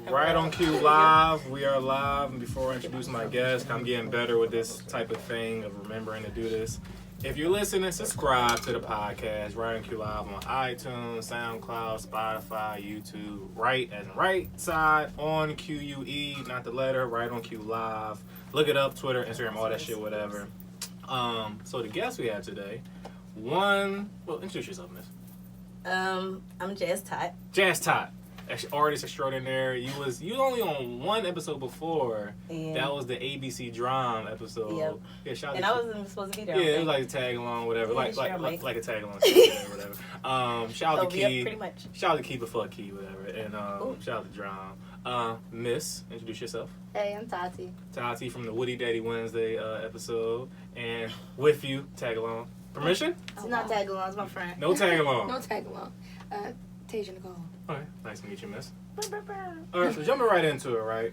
Right on Cue Live. We are live. And before I introduce my guest, I'm getting better with this type of thing of remembering to do this. If you're listening, subscribe to the podcast. Right on Cue Live on iTunes, SoundCloud, Spotify, YouTube. Right as in right side on QUE, not the letter. Right on Cue Live. Look it up. Twitter, Instagram, all that shit, whatever. So the guest we have today, introduce yourself, miss. I'm Jazz Tati. Jazz Tati. Artist extraordinaire. You was only on one episode before. Yeah. That was the ABC Drum episode. Yep. Yeah, shout and out I wasn't supposed to be there. Yeah, it was like a tag along, whatever. Yeah, like a tag along, whatever. Shout out to Key. Pretty much. Shout out to Key before Key, whatever. And shout out to Drum. Miss, introduce yourself. Hey, I'm Tati. Tati from the Woody Daddy Wednesday episode, and with you, tag along. Permission? It's not tag along. It's my friend. No tag along. No tag along. Tasia Nicole. Alright, nice to meet you, miss. Alright, so jumping right into it, right?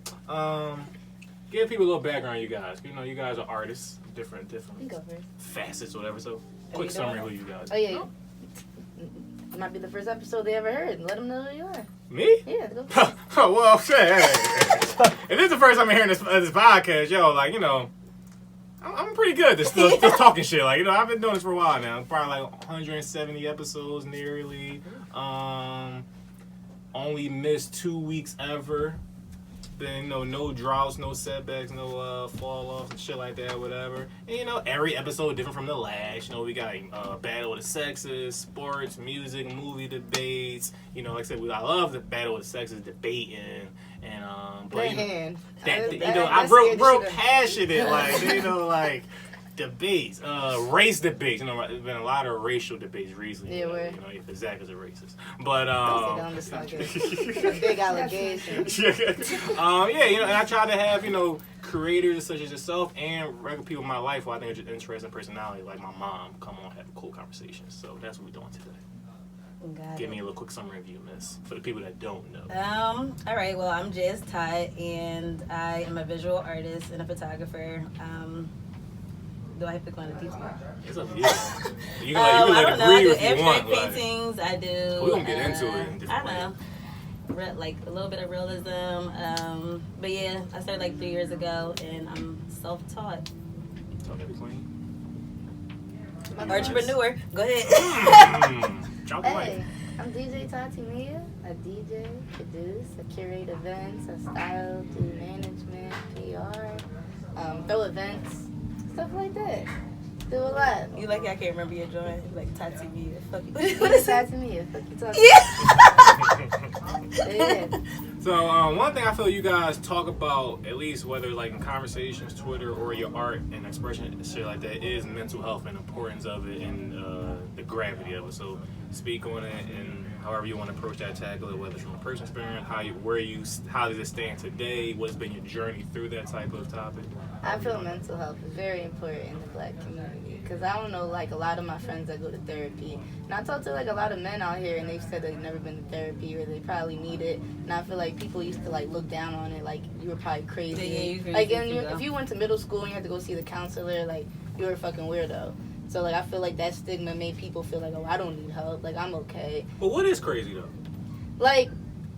Give people a little background, you guys. You know, you guys are artists, different facets, whatever. So, quick summary who you guys. Oh yeah, it might be the first episode they ever heard. Let them know who you are. Me? Yeah. Go Oh well, shit. Hey. If this is the first time I'm hearing this podcast, yo, like you know. I'm pretty good at this talking shit. Like, you know, I've been doing this for a while now. Probably like 170 episodes nearly. Only missed 2 weeks ever. Been, you know, no droughts, no setbacks, no fall offs and shit like that, whatever. And, you know, every episode different from the last. You know, we got Battle of the Sexes, sports, music, movie debates. You know, like I said, I love the Battle of the Sexes debating. And but I'm real passionate, like you know, like debates, race debates. You know, there's been a lot of racial debates recently. Yeah, you know, if Zach is a racist, but big allegations. Yeah, you know, and I try to have creators such as yourself and regular people in my life who I think are just interesting personality, like my mom, come on, have a cool conversation. So that's what we're doing today. Give me a little quick summary of you, miss, for the people that don't know. All right, well, I'm Jazz Tati, and I am a visual artist and a photographer. Do I have to go into detail? It's up to you. You can let it breathe if you want. Paintings, I do. We're going to get into it in different ways. I know. Like a little bit of realism. But yeah, I started like 3 years ago, and I'm self-taught. Talk to me, queen. Entrepreneur. Go ahead. Hey, I'm DJ Tati Mia. I DJ, produce, I curate events, I style, do management, PR, throw events, stuff like that. Do a lot. You like I can't remember your joint. Like Tati Mia. Fuck you. What is Tati Mia? Fuck you talking Yeah. Yeah. So one thing I feel you guys talk about, at least whether like in conversations, Twitter, or your art and expression and shit like that, is mental health and importance of it and the gravity of it. So speak on it and however you want to approach that, tackle it, whether it's from a personal experience, how does it stand today, what's been your journey through that type of topic. I feel mental health is very important in the Black community because I don't know, like a lot of my friends that go to therapy, and I talk to like a lot of men out here and they've said they've never been to therapy or they probably need it, and I feel like people used to like look down on it like you were probably crazy. Yeah, you crazy like if you went to middle school and you had to go see the counselor, like you were a fucking weirdo. So like I feel like that stigma made people feel like, oh, I don't need help, like I'm okay. But what is crazy though? Like,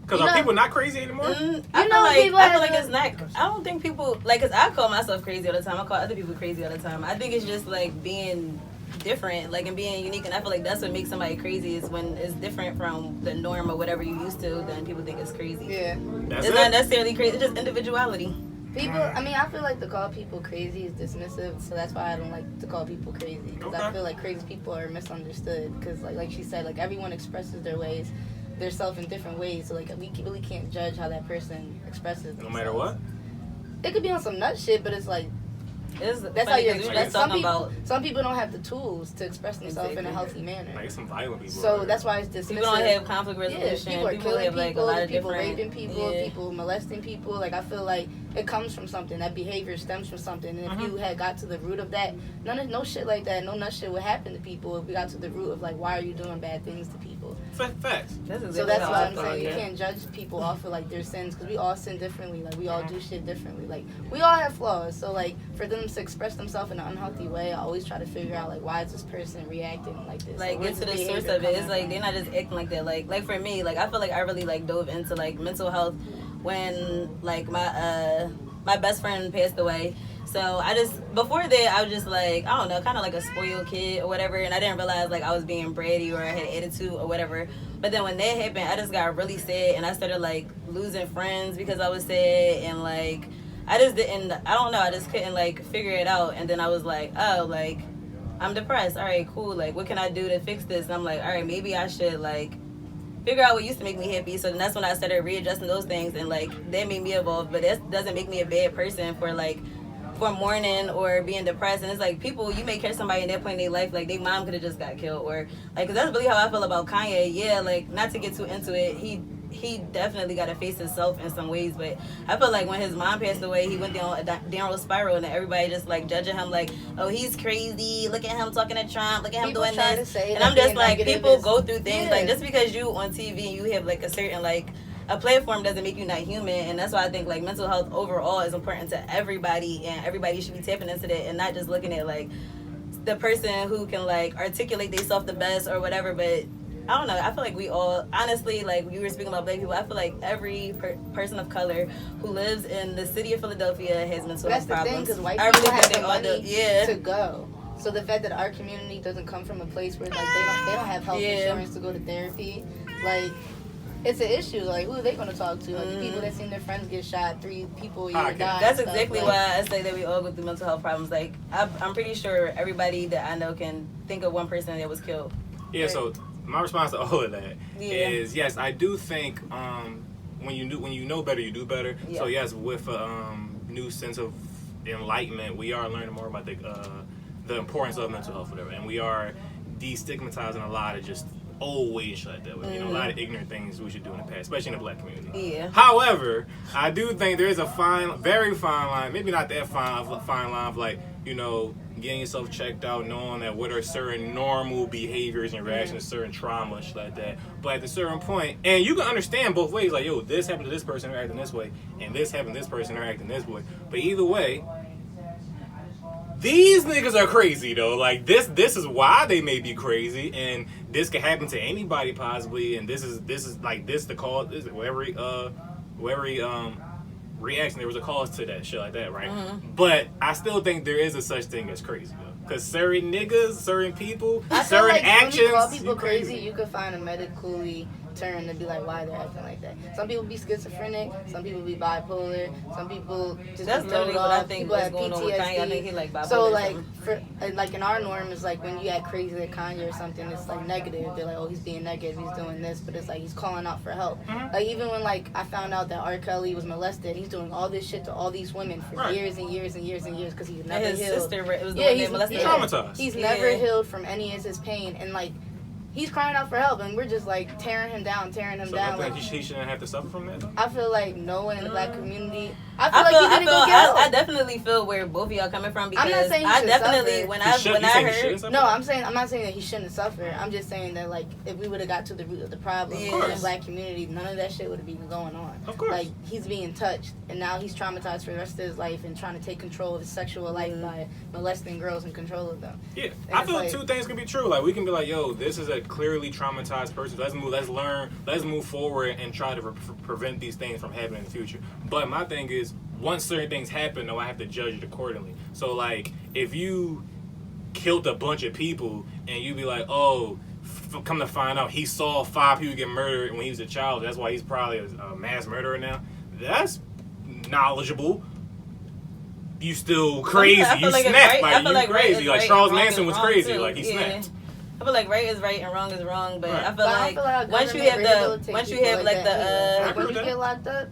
because are people not crazy anymore? I feel like it's not. I don't think people like, cause I call myself crazy all the time. I call other people crazy all the time. I think it's just like being different, like, and being unique. And I feel like that's what makes somebody crazy is when it's different from the norm or whatever you used to. Then people think it's crazy. Yeah, it's not necessarily crazy. It's just individuality. People, I mean, I feel like to call people crazy is dismissive, so that's why I don't like to call people crazy. Because I feel like crazy people are misunderstood. Because like she said, like everyone expresses their ways, their self in different ways. So like we really can't judge how that person expresses themselves. No matter what. It could be on some nut shit, but it's like that's how you express. Some people don't have the tools to express themselves in a healthy manner. Like some violent people. So that's why it's dismissive. People don't have conflict resolution. Yeah, people are killing have, like, people, a lot of people different, raping people, people molesting people. Like I feel like it comes from something. That behavior stems from something. And if you had got to the root of that, no shit like that, no nut shit would happen to people if we got to the root of like why are you doing bad things to people. Facts. So that's why I'm saying you can't judge people off of like their sins because we all sin differently. Like we all do shit differently. Like we all have flaws. So like for them to express themselves in an unhealthy way, I always try to figure out like why is this person reacting like this. Like get to the source of it. It's like they're not just acting like that. Like for me, like I feel like I really like dove into like mental health when like my best friend passed away. So before that, I was just like, I don't know, kind of like a spoiled kid or whatever. And I didn't realize like I was being bratty or I had attitude or whatever. But then when that happened, I just got really sad and I started like losing friends because I was sad. And like, I just couldn't like figure it out. And then I was like, oh, like, I'm depressed. All right, cool. Like, what can I do to fix this? And I'm like, all right, maybe I should like figure out what used to make me happy. So then that's when I started readjusting those things. And like, that made me evolve. But that doesn't make me a bad person for mourning or being depressed. And it's like, people, you may catch somebody in that point in their life, like their mom could have just got killed, or like, 'cause that's really how I feel about Kanye. Yeah, like, not to get too into it, he definitely got to face himself in some ways, but I feel like when his mom passed away, he went down a downward spiral, and everybody just like judging him like, oh, he's crazy, look at him talking to Trump, look at him doing this, and I'm just like, people go through things, like, just because you on TV and you have like a certain like a platform doesn't make you not human. And that's why I think like mental health overall is important to everybody, and everybody should be tapping into that and not just looking at like the person who can like articulate themselves the best or whatever. But I don't know, I feel like we all, honestly, like you were speaking about black people, I feel like every person of color who lives in the city of Philadelphia has mental health problems. That's the thing, because white people have the money to go. So the fact that our community doesn't come from a place where like they don't have health insurance to go to therapy, like, it's an issue. Like, who are they going to talk to? Like, the people that seen their friends get shot, 3 people die. That's exactly why I say that we all go through mental health problems. Like, I'm pretty sure everybody that I know can think of one person that was killed. Yeah, right? So my response to all of that is, yes, I do think when you know better, you do better. Yeah. So yes, with a new sense of enlightenment, we are learning more about the importance of mental health, whatever, and we are destigmatizing a lot of just old ways like that. You know, a lot of ignorant things we should do in the past, especially in the black community. Yeah. However, I do think there is a very fine line, maybe not that fine line of like, you know, getting yourself checked out, knowing that what are certain normal behaviors and reactions to certain trauma, shit like that. But at a certain point, and you can understand both ways, like, yo, this happened to this person, they're acting this way, and this happened to this person, they're acting this way. But either way, these niggas are crazy though. Like, this is why they may be crazy, and this could happen to anybody possibly. And this is the cause. This is every reaction, there was a cause to that shit like that, right? But I still think there is a such thing as crazy though, because certain niggas, certain people, certain like actions. When you call people crazy, you could find a medically turn to be like, why they're acting like that. Some people be schizophrenic, some people be bipolar, some people just that's be literally thrown what off. I think People was have going on with Kanye. I think he like bipolar. So like in our norm is like when you act crazy like Kanye or something, it's like negative. They're like, oh, he's being negative, he's doing this, but it's like he's calling out for help. Like even when like I found out that R. Kelly was molested, he's doing all this shit to all these women for years and years and years and years because he's never his healed. Sister, it was the one that molested him. Traumatized. He's never healed from any of his pain, and like he's crying out for help, and we're just like tearing him down. So I think he shouldn't have to suffer from that though? I feel like no one in the black community. I definitely feel where both of y'all coming from, because I'm not saying I definitely when I heard I'm not saying that he shouldn't suffer. I'm just saying that like if we would have got to the root of the problem in the black community, none of that shit would have been going on. Of course. Like he's being touched, and now he's traumatized for the rest of his life and trying to take control of his sexual life by molesting girls and control of them. Yeah, I feel like 2 things can be true. Like we can be like, yo, this is a clearly traumatized person. Let's learn, let's move forward and try to prevent these things from happening in the future. But my thing is, once certain things happen, though, I have to judge it accordingly. So like, if you killed a bunch of people and you be like, oh, come to find out he saw 5 people get murdered when he was a child, that's why he's probably a mass murderer now. That's knowledgeable. You still crazy. You snapped. Like, you crazy. Like Charles Manson was crazy. Too. Like he snapped. I feel like right is right and wrong is wrong, but I feel like once you have when you get locked up,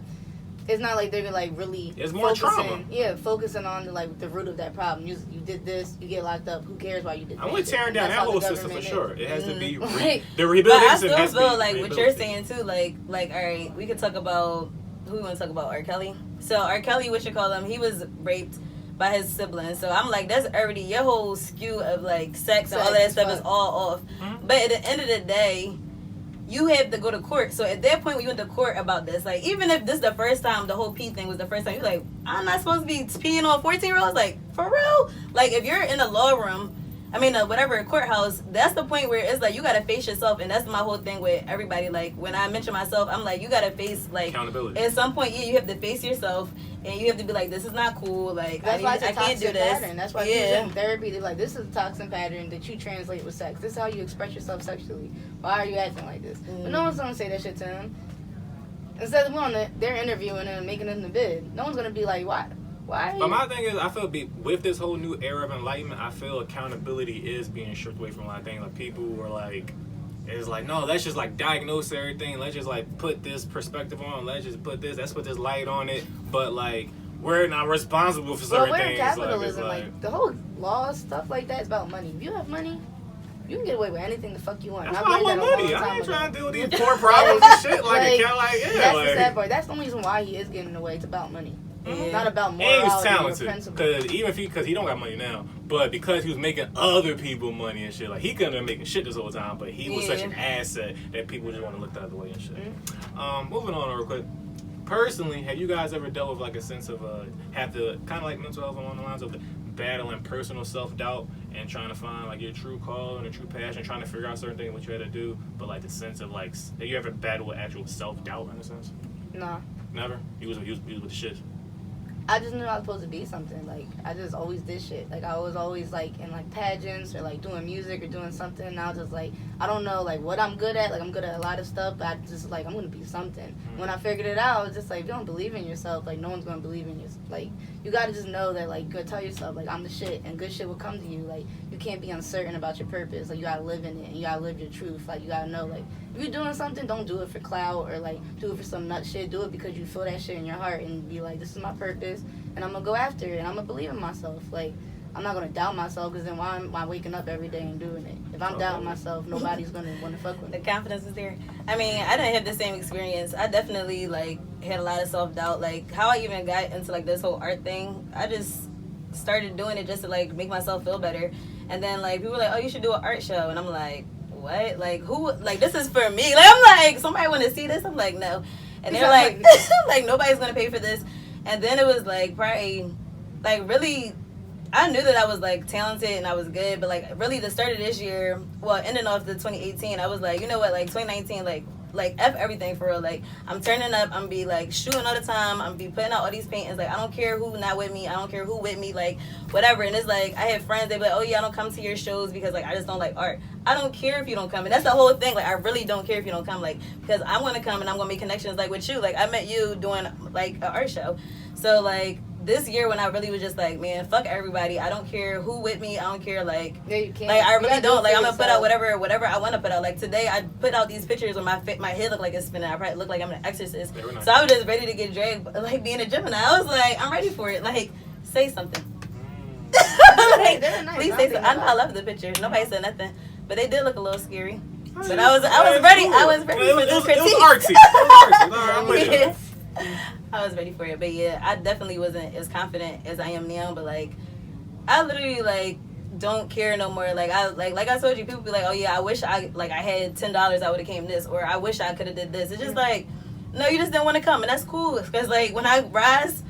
it's not like they're like really it's more trauma. Yeah, focusing on the root of that problem. You did this, you get locked up. Who cares why you did that? I'm tearing down that whole system for sure. It has to be the rehabilitation. But I still feel like what you're saying too. Like all right, we could talk about who we want to talk about. R. Kelly. So R. Kelly, he was raped by his siblings. So I'm like, that's already your whole skew of like sex and all of that stuff is all off. But at the end of the day, you have to go to court. So at that point when you went to court about this, like even if this is the first time, the whole pee thing was the first time, you're like, I'm not supposed to be peeing on 14-year-olds. Like, for real? Like if you're in a law room whatever courthouse, that's the point where it's like you gotta face yourself, and that's my whole thing with everybody. Like when I mention myself, I'm like, you gotta face like accountability. At some point, you have to face yourself, and you have to be like, this is not cool. Like that's why it's a I can't do toxic this. pattern. That's why you're in therapy. They're like, this is a toxic pattern that you translate with sex. This is how you express yourself sexually. Why are you acting like this? But no one's gonna say that shit to him. Instead of they're interviewing him and making him the bid. No one's gonna be like, why? But my thing is, I feel with this whole new era of enlightenment, I feel accountability is being stripped away from a lot of things. Like people are like, it's like, no, let's just like diagnose everything. Let's just like put this perspective on. Let's put this light on it. But like, we're not responsible for certain we're things. in capitalism. Like the whole law stuff like that is about money. If you have money, you can get away with anything the fuck you want. That's why I want money. I ain't trying to deal with these poor problems and shit. Like that's the sad part. That's the only reason why he is getting away. It's about money. Mm-hmm. Not about morality. And he was talented, principle. because he don't got money now, but because he was making other people money and shit, like he couldn't have been making shit this whole time, but he was such an asset that people just want to look the other way and shit. Mm-hmm. Moving on real quick. Personally, have you guys ever dealt with like a sense of have to kind of like mental health along the lines of battling personal self-doubt and trying to find like your true call and a true passion, trying to figure out certain things what you had to do, but like the sense of like, have you ever battled with actual self-doubt in a sense? Nah. Never? He was with the shit. I just knew I was supposed to be something. Like, I just always did shit. Like, I was always, like, in, like, pageants or, like, doing music or doing something. And I was just, like, I don't know, like, what I'm good at. Like, I'm good at a lot of stuff, but I just, like, I'm going to be something. Mm-hmm. When I figured it out, I was just, like, if you don't believe in yourself, like, no one's going to believe in you. Like, you got to just know that, like, you got to tell yourself, like, I'm the shit, and good shit will come to you. Like, you can't be uncertain about your purpose. Like, you got to live in it, and you got to live your truth. Like, you got to know, like, if you're doing something, don't do it for clout or, like, do it for some nut shit. Do it because you feel that shit in your heart and be like, this is my purpose, and I'm going to go after it, and I'm going to believe in myself. Like, I'm not going to doubt myself, because then why am I waking up every day and doing it? If I'm doubting myself, nobody's going to want to fuck with me. The confidence is there. I mean, I didn't have the same experience. I definitely, like, had a lot of self-doubt. Like, how I even got into, like, this whole art thing, I just started doing it just to, like, make myself feel better. And then, like, people were like, oh, you should do an art show. And I'm like, what? Like, who? Like, this is for me. Like, I'm like, somebody want to see this? I'm like, no. And they're like, like, nobody's going to pay for this. And then it was, like, probably, like, really, I knew that I was, like, talented and I was good. But, like, really, the start of this year, well, ending off the 2018, I was like, you know what? Like, 2019, like F everything for real. Like, I'm turning up. I'm be like shooting all the time. I'm be putting out all these paintings. Like, I don't care who not with me. I don't care who with me. Like, whatever. And it's like, I have friends, they be like, oh yeah, I don't come to your shows because like I just don't like art. I don't care if you don't come. And that's the whole thing. Like, I really don't care if you don't come. Like, because I'm gonna come and I'm gonna make connections like with you. Like, I met you doing like an art show. So like this year when I really was just like, man, fuck everybody. I don't care who with me. I don't care, like, yeah, you can't. Like, I really don't. Like, I'm gonna put out whatever I want to put out. Like, today I put out these pictures where my head look like it's spinning. I probably look like I'm an exorcist. Nice. So I was just ready to get dragged, like being a Gemini. I was like, I'm ready for it. Like, say something. Like, nice. Please say something. I love the pictures. Nobody said nothing, but they did look a little scary. But I was ready. Cool. I was ready for the critique. It was artsy. I'm with you. I was ready for it, but yeah, I definitely wasn't as confident as I am now. But like, I literally like don't care no more. Like I told you, people be like, oh yeah, I wish I had $10, I would have came this, or I wish I could have did this. It's just like, no, you just didn't want to come, and that's cool. Because like when I rise,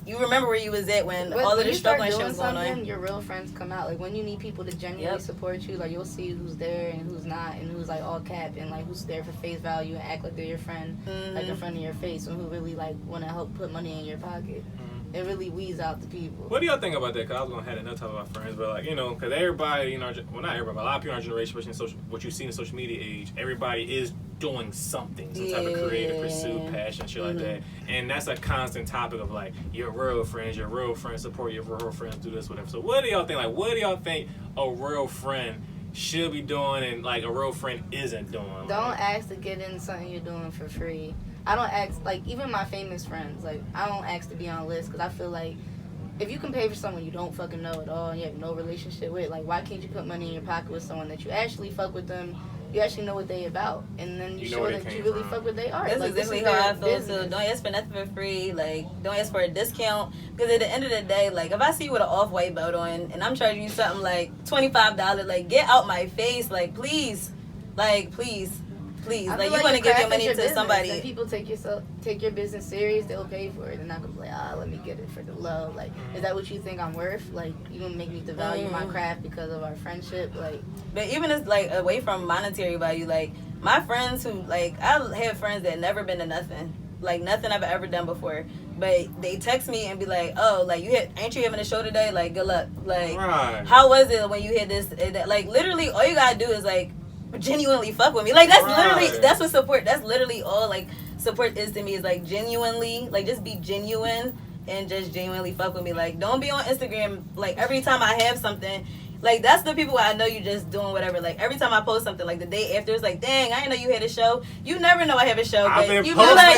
you remember where you was at when all of the struggle and shit was going on. Your real friends come out. Like when you need people to genuinely support you, like you'll see who's there and who's not, and who's like all cap and like who's there for face value and act like they're your friend, like in front of your face, and who really like want to help put money in your pocket. It really weeds out the people. What do y'all think about that? Because I was going to have another talk about friends, but like, you know, because everybody, you know, well, not everybody, but a lot of people in our generation, especially in what you see in the social media age, everybody is doing something, some type of creative pursuit, passion, shit like that. And that's a constant topic of like, your real friends support your real friends, do this, whatever. So what do y'all think? Like, what do y'all think a real friend should be doing and like a real friend isn't doing? Don't ask to get in something you're doing for free. I don't ask, like, even my famous friends, like, I don't ask to be on a list because I feel like if you can pay for someone you don't fucking know at all and you have no relationship with, like, why can't you put money in your pocket with someone that you actually fuck with them, you actually know what they about, and then you show that you really fuck with their art. That's like, exactly how I feel too. Don't ask for nothing for free. Like, don't ask for a discount, because at the end of the day, like, if I see you with an off-white belt on and I'm charging you something like $25, like, get out my face. Like, please. Like, please. Please, I like, feel you want to give craft your money is to business, somebody. and people take your business serious, they'll pay for it. They're not gonna be like, let me get it for the low. Like, is that what you think I'm worth? Like, you gonna make me devalue my craft because of our friendship? Like, but even it's like away from monetary value, like my friends who like I have friends that never been to nothing. Like nothing I've ever done before, but they text me and be like, "Oh, like ain't you having a show today? Like, good luck. Like, how was it when you hit this? Like, literally, all you gotta do is like genuinely fuck with me. Like, that's literally that's what support. That's literally all like support is to me is like genuinely, like just be genuine and just genuinely fuck with me. Like, don't be on Instagram like every time I have something. Like, that's the people I know you just doing whatever. Like, every time I post something, like, the day after, it's like, dang, I didn't know you had a show. You never know I have a show. But you be like,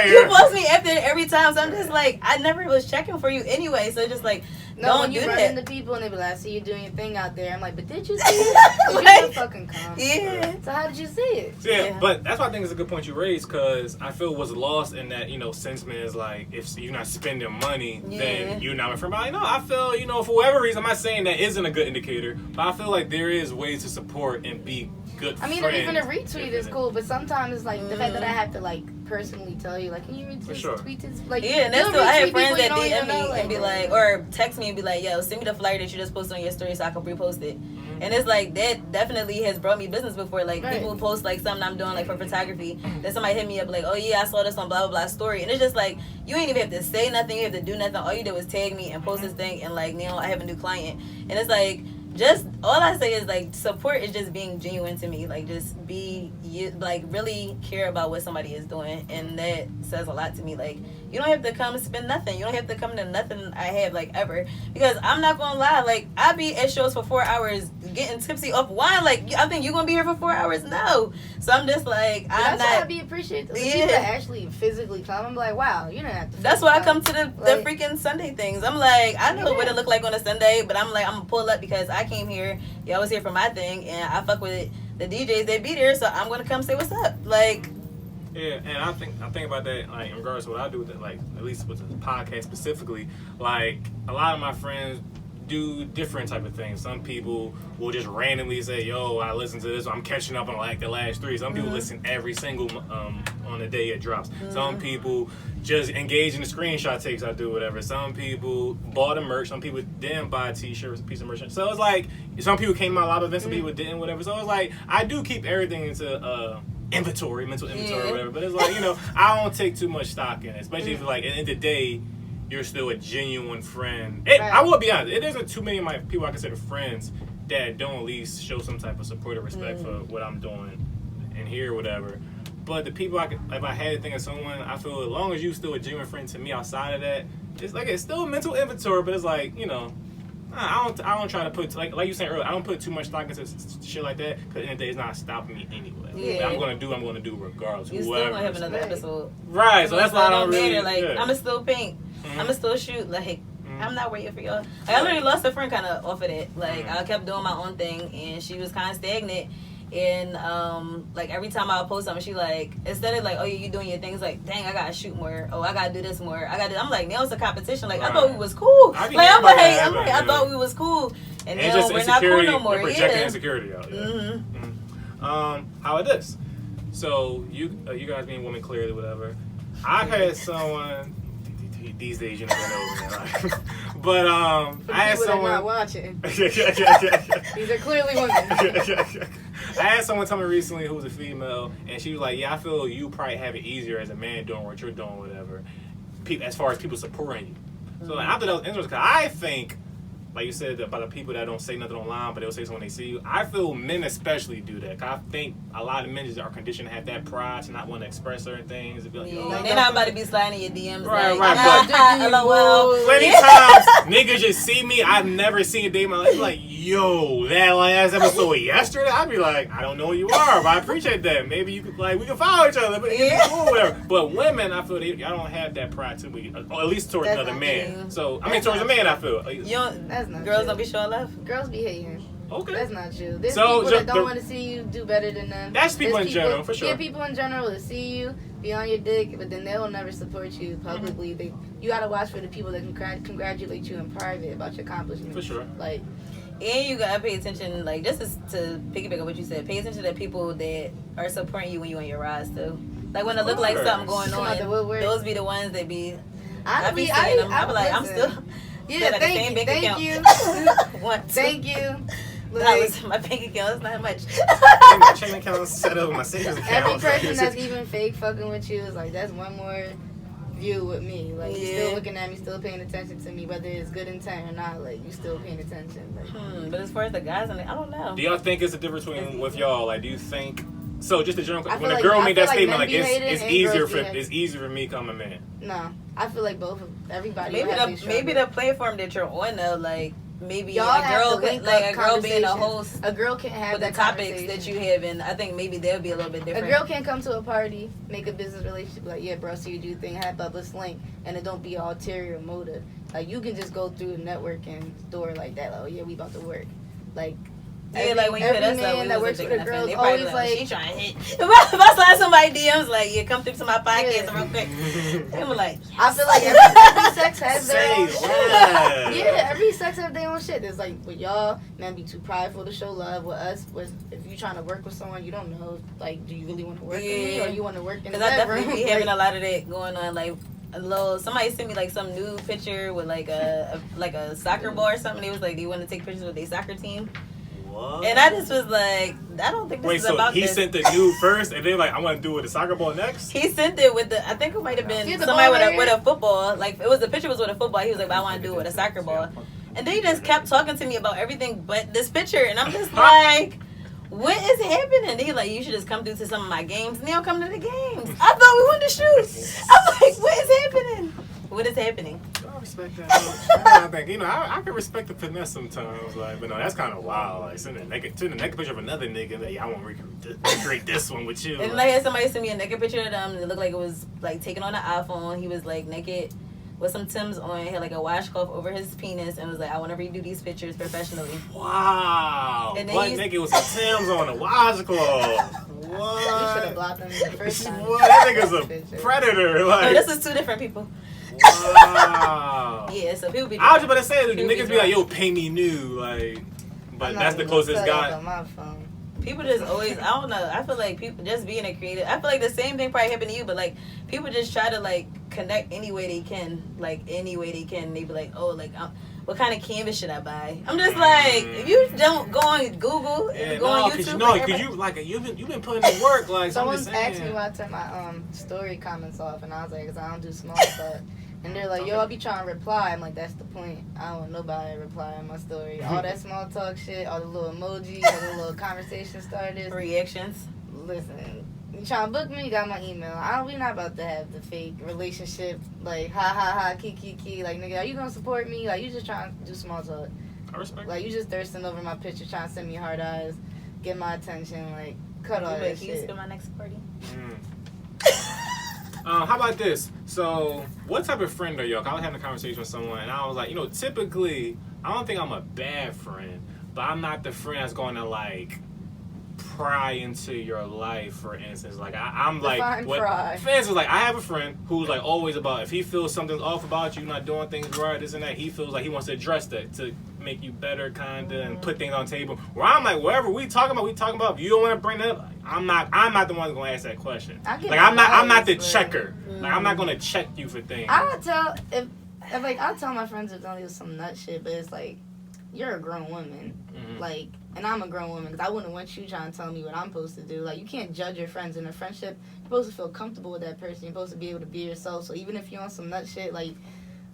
you post me after every time. So I'm just like, I never was checking for you anyway. So just like, no, when you run into people and they be like, I see you doing your thing out there. I'm like, but did you see it? Like, you fucking calm. Yeah. So how did you see it? Yeah, but that's why I think it's a good point you raised, because I feel what's lost in that, sentiment is like, if you're not spending money, then you're not for money. No, I feel, for whatever reason, I'm not saying that isn't a good indicator, but I feel like there is ways to support and be good friends. Or even a retweet is cool, but sometimes it's like the fact that I have to like personally tell you, like, can you retweet this? Like, and that's still, I have friends that DM me and be like, or text me and be like, yo, send me the flyer that you just posted on your story so I can repost it. And it's like, that definitely has brought me business before. Like, people post like something I'm doing like for photography, then somebody hit me up like, oh yeah, I saw this on blah blah blah story, and it's just like, you ain't even have to say nothing, you have to do nothing. All you did was tag me and post this thing, and like now I have a new client. And it's like, just all I say is like, support is just being genuine to me. Like, just be you, like really care about what somebody is doing, and that says a lot to me. Like, you don't have to come spend nothing. You don't have to come to nothing I have like ever, because I'm not gonna lie. Like, I be at shows for 4 hours getting tipsy off wine. Like, I think you're gonna be here for 4 hours? No. So I'm just like, that's why I be appreciative. The people that actually physically come, I'm like, wow, you don't have to. That's why I come to the freaking Sunday things. I'm like, I know what it look like on a Sunday, but I'm like, I'm gonna pull up because I came here. Y'all was here for my thing, and I fuck with it. The DJs, they be there, so I'm gonna come say what's up. Like, yeah, and I think about that, like, in regards to what I do with it, like, at least with the podcast specifically, like, a lot of my friends do different type of things. Some people will just randomly say, yo, I listened to this, I'm catching up on like the last 3. Some people listen every single on the day it drops. Some people just engage in the screenshot takes I do, whatever. Some people bought a merch, some people didn't buy a t-shirt, a piece of merch. So it's like, some people came to my live events, some people didn't, whatever. So it's like, I do keep everything into mental inventory or whatever. But it's like, I don't take too much stock in it, especially if like, at the end of the day, you're still a genuine friend. I will be honest, it isn't too many of my people I consider friends that don't at least show some type of support or respect for what I'm doing and here or whatever. But the people if I had to think of someone, I feel as long as you still a genuine friend to me outside of that, it's still a mental inventory, but it's like, I don't try to put, like you said earlier, I don't put too much stock into shit like that, because at the end of the day, it's not stopping me anyway. Yeah. I'm gonna do regardless. You still gonna have another episode. Right, so that's why I don't really... Like, I'ma still paint. I'ma still shoot. Like, I'm not waiting for y'all. Like, I literally lost a friend kind of off of it. Like, I kept doing my own thing, and she was kind of stagnant. And, like, every time I would post something, she, like, instead of, like, oh, yeah, you doing your things, like, dang, I gotta shoot more. Oh, I gotta do this more. I'm like, now it's a competition. Like, I thought we was cool. I thought we was cool. And now we're not cool no more. Projecting insecurity out. Yeah. How about this? So, you guys being women clearly, whatever. I've had someone... These days, you never know, man. But I had someone not watching. These are clearly women. I had someone tell me recently who was a female, and she was like, "Yeah, I feel you probably have it easier as a man doing what you're doing, whatever. As far as people supporting you." So like, I thought that was interesting, because I think, like you said, about the people that don't say nothing online, but they'll say something when they see you. I feel men especially do that. I think a lot of men just are conditioned to have that pride to not want to express certain things. Be like, they're not about to be sliding your DMs. Right. LOL. Plenty times, niggas just see me. I've never seen a day in my life. Like, yo, that last episode yesterday. I'd be like, I don't know who you are, but I appreciate that. Maybe you could, like, we can follow each other, but cool, whatever. But women, I feel I don't have that pride to me, or at least towards another man. True. So towards a man, I feel. That's not girls true. don't be showing love. Girls be hating. Okay. That's not true. There's people that don't want to see you do better than them. That's people in general, for sure. Yeah, people in general that see you, be on your dick, but then they will never support you publicly. You gotta watch for the people that can congratulate you in private about your accomplishments. For sure. Like, And you gotta pay attention, like, just to piggyback on what you said, pay attention to people that are supporting you when you on your rise too. Like when it look like something going on, those be the ones that be. I be seeing them. I be like, I'm still. Yeah, like thank you. Thank you. Dollars in my bank account. It's not much. My checking account set up, my savings account. Every person that's even fake fucking with you is like, that's one more view with me. Like, you still looking at me, still paying attention to me, whether it's good intent or not. Like, you still paying attention. Like, but as far as the guys, I don't know. Do y'all think it's a difference between with y'all? Like, do you think? So just a general. When a girl made that statement, like it's easier for me come a man. No, I feel like both of everybody. Maybe the platform that you're on though, like. Maybe y'all a girl being a host. A girl can't have the topics that you have, and I think maybe they'll be a little bit different. A girl can't come to a party, make a business relationship, like, yeah, bro, so you do your thing, have Bubba's link, and it don't be ulterior motive. Like, you can just go through a networking store like that. Like, oh yeah, we about to work. Like. Like when you hit us up, that works with a girl is always like, she trying to hit. If I slide somebody DMs, like, come through to my podcast real quick. They were like, I feel like every sex has their own shit. Yeah, every sex has their own shit. There's like, with y'all, man, be too prideful to show love. With us, if you trying to work with someone, you don't know, like, do you really want to work with me or you want to work in the bedroom? Because I definitely be having a lot of that going on, like. Somebody sent me like some nude picture with like a soccer ball or something. They was like they want to take pictures with their soccer team. What? And I just was like, I don't think this is about this. Wait, so he sent the nude first, and then like I want to do it with the soccer ball next. He sent it with I think it might have been somebody with a football. Like the picture was with a football. He was like, but I want to do it with a soccer ball. And then he just kept talking to me about everything but this picture, and I'm just like. What is happening? They like, you should just come through to some of my games. And they don't come to the games. I thought we wanted to shoot. I'm like, what is happening? What is happening? I respect that. I think, I can respect the finesse sometimes. Like, but no, that's kind of wild. Like, send a naked picture of another nigga. Like, I want to recreate this one with you. And like, had somebody send me a naked picture of them. It looked like it was like taken on an iPhone. He was like naked with some Timbs on. He had like a washcloth over his penis and was like, I want to redo these pictures professionally. Wow. And then what nigga with some Timbs on a washcloth? What? You should have blocked them the first time. What? That nigga's a predator. Like. No, this is two different people. Wow. Yeah, so people be. I was just about to say, the niggas be like, yo, pay me new. Like, but that's the closest guy. People just always, I don't know. I feel like people just being a creative. I feel like the same thing probably happened to you, but like people just try to like connect any way they can, like any way they can. They be like, oh, like what kind of canvas should I buy? I'm just like, if you don't go on Google and go on YouTube, because you've been putting in work. Like someone asked me why I turn my story comments off, and I was like, 'cause I don't do small stuff. And they're like, yo, I'll be trying to reply. I'm like, that's the point. I don't want nobody to reply on my story. All that small talk shit, all the little emojis, all the little conversation starters. Reactions. Listen, you trying to book me, you got my email. We not about to have the fake relationship, like, ha, ha, ha, key. Like, nigga, are you going to support me? Like, you just trying to do small talk. I respect. Like, you just thirsting over my picture, trying to send me hard eyes, get my attention, like, cut all that shit. Can you spend my next party? How about this? So, what type of friend are y'all? I was having a conversation with someone, and I was like, typically, I don't think I'm a bad friend, but I'm not the friend that's going to, like, pry into your life, for instance. Like, I'm like, for instance, like, I have a friend who's, like, always about, if he feels something's off about you, not doing things right, this and that, he feels like he wants to address that, to make you better, kinda, and put things on the table. Where I'm like, whatever we talking about. If you don't want to bring that up, I'm not the one that's gonna ask that question. Like, I'm not the checker. Like, I'm not gonna check you for things. I'll tell I'll tell my friends if they do some nut shit, but it's like, you're a grown woman, like, and I'm a grown woman, because I wouldn't want you trying to tell me what I'm supposed to do. Like, you can't judge your friends in a friendship. You're supposed to feel comfortable with that person. You're supposed to be able to be yourself. So even if you're on some nut shit, like,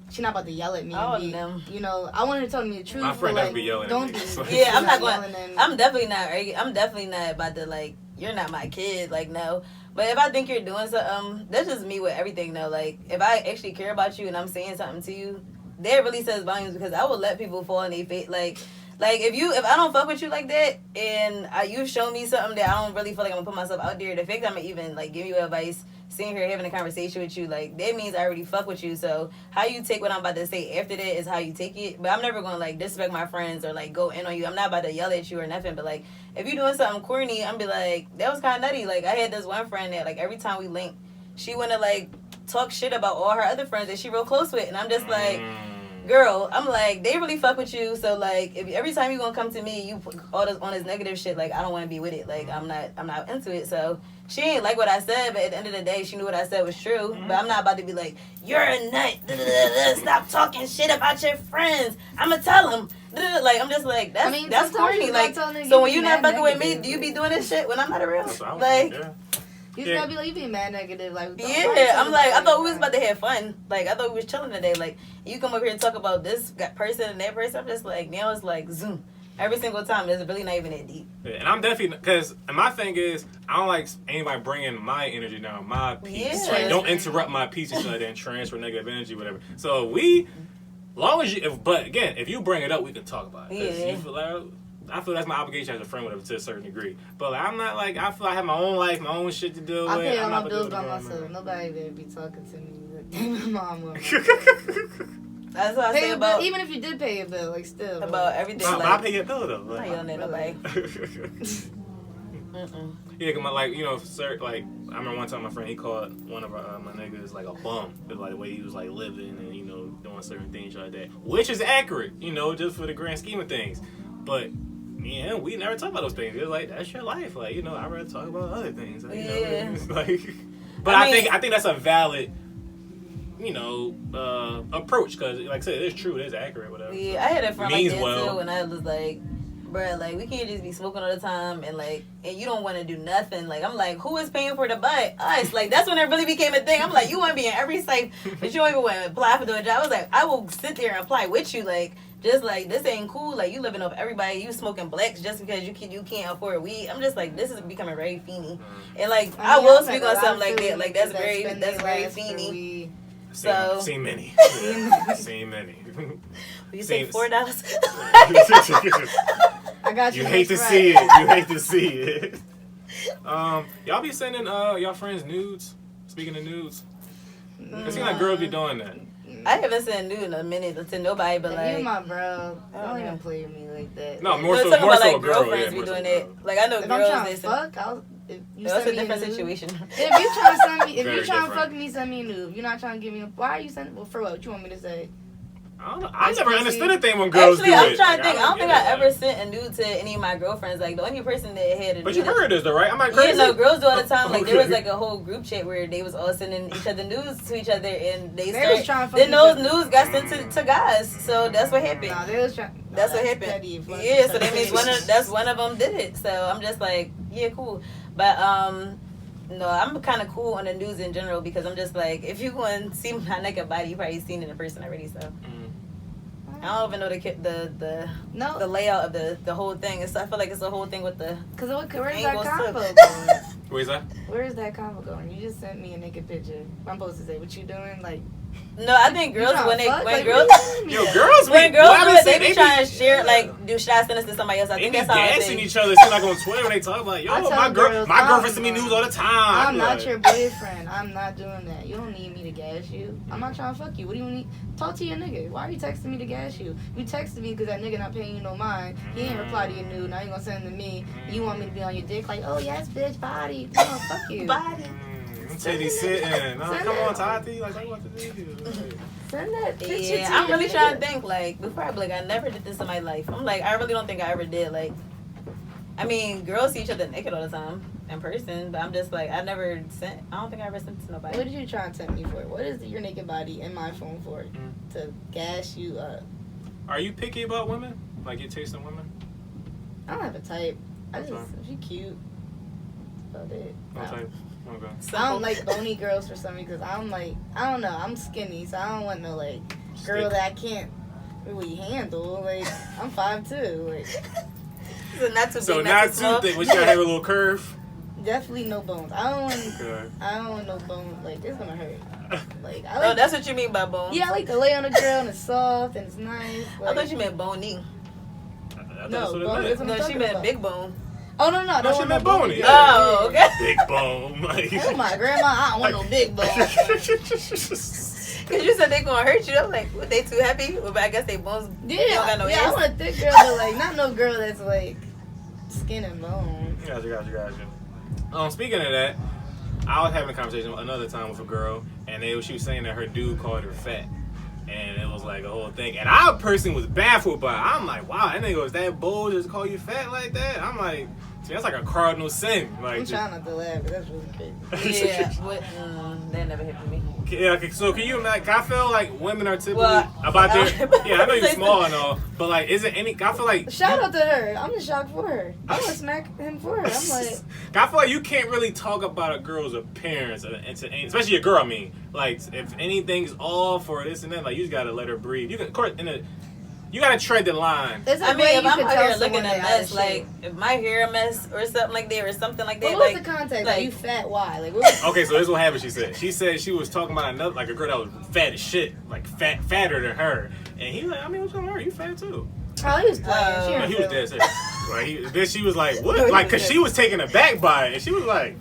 she's not about to yell at me. I want her to tell me the truth. My friend doesn't be yelling at me. Yeah, I'm not going. I'm definitely not about to, like, you're not my kid. Like, no. But if I think you're doing something, that's just me with everything, though. Like, if I actually care about you and I'm saying something to you, that really says volumes, because I will let people fall in their face. Like if I don't fuck with you like that, and you show me something that I don't really feel like I'm gonna put myself out there, the fact that I'm even like give you advice, sitting here having a conversation with you, like, that means I already fuck with you. So how you take what I'm about to say after that is how you take it. But I'm never gonna like disrespect my friends or like go in on you. I'm not about to yell at you or nothing. But like, if you doing something corny, I'm be like, that was kind of nutty. Like, I had this one friend that like every time we link, she wanna like talk shit about all her other friends that she real close with, and I'm just like, girl, I'm like, they really fuck with you. So like, if every time you gonna come to me, you put all this on this negative shit. Like, I don't want to be with it. Like, I'm not into it. So she ain't like what I said, but at the end of the day, she knew what I said was true. But I'm not about to be like, you're a nut. Stop talking shit about your friends. I'ma tell them. Like, I'm just like, that's corny. Like, so when you're not fucking with me, do you be doing this shit when I'm not around? Like. You just gotta be like, you being mad negative, like. Yeah, I'm like, I thought we was about to have fun. Like, I thought we was chilling today. Like, you come up here and talk about this person and that person. I'm just like, now it's like zoom every single time. It's really not even that deep. Yeah, and I'm definitely because my thing is I don't like anybody bringing my energy down, my peace. Yeah. Like, don't interrupt my peace and then transfer negative energy, whatever. So long as you, but again, if you bring it up, we can talk about it. Yeah. You feel like, I feel that's my obligation as a friend, whatever, to a certain degree. But like, I'm not like, I feel I have my own life, my own shit to deal with. I pay all I'm my not bills about by to do it myself. Nobody there be talking to me. Like, my mom. That's what I say about. Bill, even if you did pay a bill, like still. About everything. But Like, I pay your bill though. Like, I don't need nobody. Yeah, cause like, you know, like, I remember one time my friend, he called one of my niggas like a bum, like the way he was like living and, you know, doing certain things like that, which is accurate, you know, just for the grand scheme of things. But yeah, we never talk about those things. It was like, that's your life, like, you know, I'd rather talk about other things, like, you know, it's like. But I think that's a valid, you know, approach, because like I said, it's true, it's accurate, whatever. Yeah, I had a friend like that well. too, and I was like, bruh, like, we can't just be smoking all the time, and like, and you don't want to do nothing. Like, I'm like, who is paying for the butt? Us. Like, that's when it really became a thing. I'm like, you want to be in every site, but you don't even want to apply for the job. I was like, I will sit there and apply with you, like, just like, this ain't cool. Like, you living off everybody, you smoking blacks just because you can't afford weed. I'm just like, this is becoming very fiendy, and like, I will speak on something like that. Like, that's very fiendy. So Seen many. Seen many. You say $4. I got you. You hate to see it. You hate to see it. Y'all be sending y'all friends nudes. Speaking of nudes, it seems like girls be doing that. I haven't sent nude in a minute to nobody, but like, you my bro. Don't even play with me like that. No, more no, so, talking more about so like a girl. girlfriends Yeah, be doing it. Like, I know if girls. I'm trying They to send, fuck, if you that's send a me different nude, situation. If you trying to send me, if Very you trying to different. fuck me, send me a nude. If you're not trying to give me a, why are you sending? Well, for what you want me to say? I don't know. I never understood a thing when girls Actually, do I'm it. trying to think. I don't think I ever like, sent a nude to any of my girlfriends. Like, the only person that had a But nude. you heard this though, right? I'm not Yeah, crazy. no, girls do all the time. Like, there was Okay. like a whole group chat where they was all sending each other nudes to each other, and they was started. trying to fuck Then each those other. nudes got sent to guys. So that's what happened. Nah, they was trying. That's what happened. petty. Yeah, so that means one of them did it. So I'm just like, yeah, cool. But no, I'm kind of cool on the news in general, because I'm just like, if you go and see my naked body, you probably seen it in person already. So I don't even know the layout of the whole thing. It's, I feel like it's the whole thing with the. Cause where's that angles combo too. going? Where's that? Where's that combo going? You just sent me a naked picture. I'm supposed to say what you doing, like. No, I think girls trying when to they fuck? when Like, girls. Yo, girls When be- girls what do I it, be they be saying, trying to share, like, should I send this to somebody else? I They think be that's how it gassing is. each other. It seems like on Twitter when they talk about, yo, I tell my girls, girlfriend send me news all the time. I'm like, not your boyfriend. I'm not doing that. You don't need me to gas you. I'm not trying to fuck you. What do you need? Talk to your nigga. Why are you texting me to gas you? You texted me because that nigga not paying you no mind. He ain't reply to your nude. Now you gonna send it to me. You want me to be on your dick like, oh yes, bitch, body. No, fuck you. Body. Titty sitting. No, Send come it. on, Tati. Like, what to do? Send that picture to Yeah, I'm your really nigga. trying to think, like, before I be like, I never did this in my life. I'm like, I really don't think I ever did. Like, I mean, girls see each other naked all the time in person, but I'm just like, I don't think I ever sent it to nobody. What did you try and tempt me for? What is your naked body in my phone for? To gas you up. Are you picky about women? Like, your taste in women? I don't have a type. I just, Okay. if she cute, that's about it. No type? Okay. I don't like bony girls for some reason, because I'm like, I don't know, I'm skinny, so I don't want no, like, girl that I can't really handle. Like, I'm 5'2", like, So not too So big, not too small. too thick, but you gotta have a little curve. definitely no bones. I don't want, Okay. I don't want no bones. Like, it's gonna hurt. Like, I Oh, like, that's what you mean by bone. yeah, I like to lay on a girl and it's soft and it's nice. I Like, thought you meant bony. I thought No, that's what it bone meant. is- what I'm No, she talking meant about. big bone. oh no, No, don't she want meant no bony. girl. Oh, okay. Big bone. Like. Oh my grandma, I don't want no big bones. Because you said they gonna hurt you. I'm like, what, they too heavy? Well, but I guess they bones. Yeah, don't got no yeah, I ass. want a thick girl, but like not no girl that's like skin and bone. Gotcha. Speaking of that, I was having a conversation another time with a girl, and she was saying that her dude called her fat. And it was like a whole thing. And I personally was baffled by it. I'm like, wow, that nigga was that bold just call you fat like that? I'm like, see, that's like a cardinal sin. Like, I'm trying not to laugh, but that's really crazy. Yeah, but that never happened to me. Yeah, okay, so can you imagine? I feel like women are typically Well, about their. Yeah, I know you're small and all, but like, is it any? I feel like. Shout out to her. I'm in shock for her. I want to smack him for her. I'm like. I feel like you can't really talk about a girl's appearance, especially a girl. I mean, like, if anything's off or this and that, like, you just gotta let her breathe. You can, of course, you gotta tread the line. I mean, if I'm out here looking a mess, like if my hair a mess or something like that, or something like that. But what's like, the context? like, Are you fat? Why? Like, what? Okay, so this is what happened. She said she was talking about another, like a girl that was fat as shit, like fatter than her, and he like, I mean, what's going on? You fat too? Oh, he was playing. She No, he was didn't dead feel serious. Like then she was like, what? Like, cause she was taken aback by it, and she was like,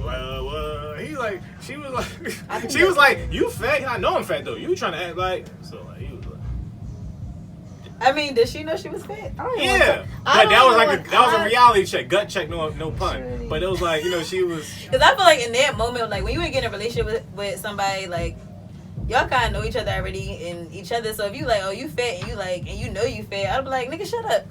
well, he like, she was like, she was like, you fat? I know I'm fat though. You trying to act like so? Like he was like. I mean, did she know she was fat? Yeah, but that was like that was a reality check, gut check, no pun. But it was like, you know, she was. Because I feel like in that moment, like when you get in a relationship with somebody, like y'all kind of know each other already and each other. So if you like, oh, you fat, and you like, and you know you fat, I'd be like, nigga, shut up.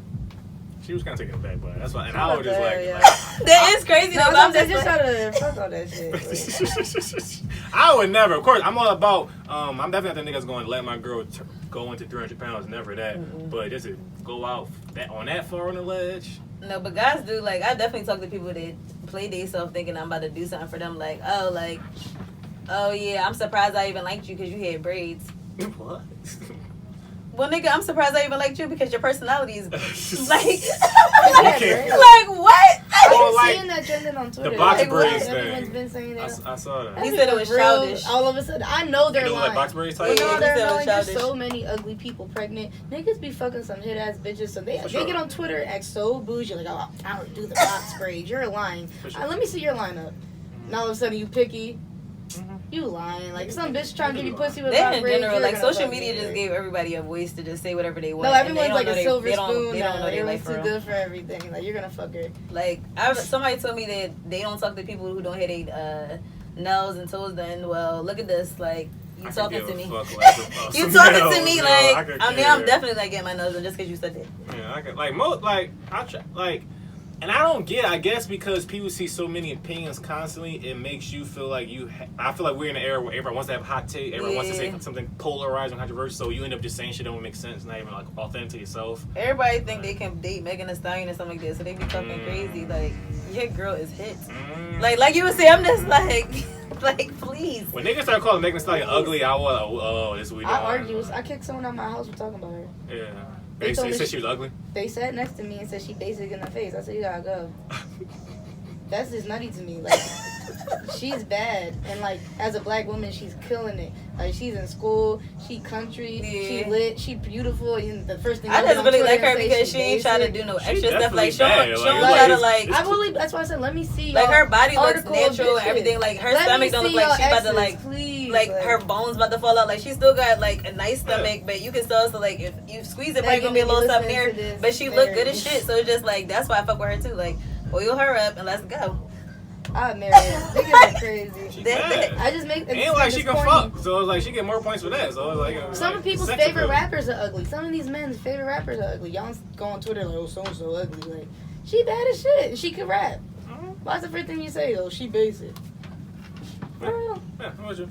She was kind of taking it back, but that's why. And I was just like, that is crazy though. But I'm just just fuck all that shit. I would never. Of course, I'm all about. I'm definitely not the niggas going to let my girl go into 300 pounds. Never that. Mm-hmm. But just to go out on that far on the ledge. No, but guys do. Like, I definitely talk to people that play themselves thinking I'm about to do something for them. Like, oh yeah, I'm surprised I even liked you because you had braids. What? Well, nigga, I'm surprised I even liked you because your personality is like, Okay. like what? I'm seeing that trending on Twitter. The box Like, braids Everyone's thing. been saying that. I saw that. He said it was childish. All of a sudden, I know they're You know, lying. like box braids You type. know Yeah, they're he said it was lying. There's childish. so many ugly people pregnant. Niggas be fucking some hit ass bitches. So they sure. get on Twitter and act so bougie. Like, oh, I don't do the box braids. You're lying. Sure. Let me see your lineup. Now all of a sudden you picky. Mm-hmm. You lying. Like some bitch trying to give you pussy with Then box in braids. general, you're like gonna social fuck media me. just gave everybody a voice to just say whatever they want. No, and they everyone's don't like know a they- silver they don't- spoon They now. don't know they like Everyone's for too real. good for everything. Like you're gonna fuck her. Like somebody told me that they don't talk to people who don't have their nails and toes done. Well, look at this. Like you talking to me. You talking to me like I mean I'm definitely like getting my nails done just because you said that. Yeah, I could like most like I try like. And I don't get, I guess because people see so many opinions constantly, it makes you feel like I feel like we're in an era where everyone wants to have a hot take, everyone wants to say something polarizing, controversial, so you end up just saying shit that don't make sense, not even like authentic to yourself. Everybody think they can date Megan Thee Stallion or something like that, so they be talking crazy. Like, your girl is hit. Like you would say, I'm just like please. When niggas start calling Megan Thee Stallion ugly, I was like, oh, this is what we doing. I argued. I kicked someone out of my house for talking about her. Yeah. They told me said she was ugly? They sat next to me and said she basic in the face. I said, you gotta go. That's just nutty to me. Like, she's bad. And, like, as a black woman, she's killing it. Like, she's in school. She country. She lit. She beautiful. And the first thing I just really like her and say because she ain't trying to do no extra stuff. Like, she don't try to, like... I believe, that's why I said, let me see like, her body looks articles, natural and everything. Like, her stomach don't look like she about to, like... Please, like, her bones about to fall out. Like, she still got, like, a nice stomach, but you can still, so, like, if you squeeze it, probably gonna be a little something there. But she look good as shit, so it's just, like, that's why I fuck with her, too. Like, oil her up and let's go. I'd marry her. Niggas are crazy. I just make it ain't like she can fuck, so it's like she get more points for that. So it's like some people's favorite rappers are ugly. Some of these men's favorite rappers are ugly. Y'all go on Twitter like, oh, so and so ugly. Like, she bad as shit and she can rap. Why's the first thing you say though? She basic. Yeah, what you?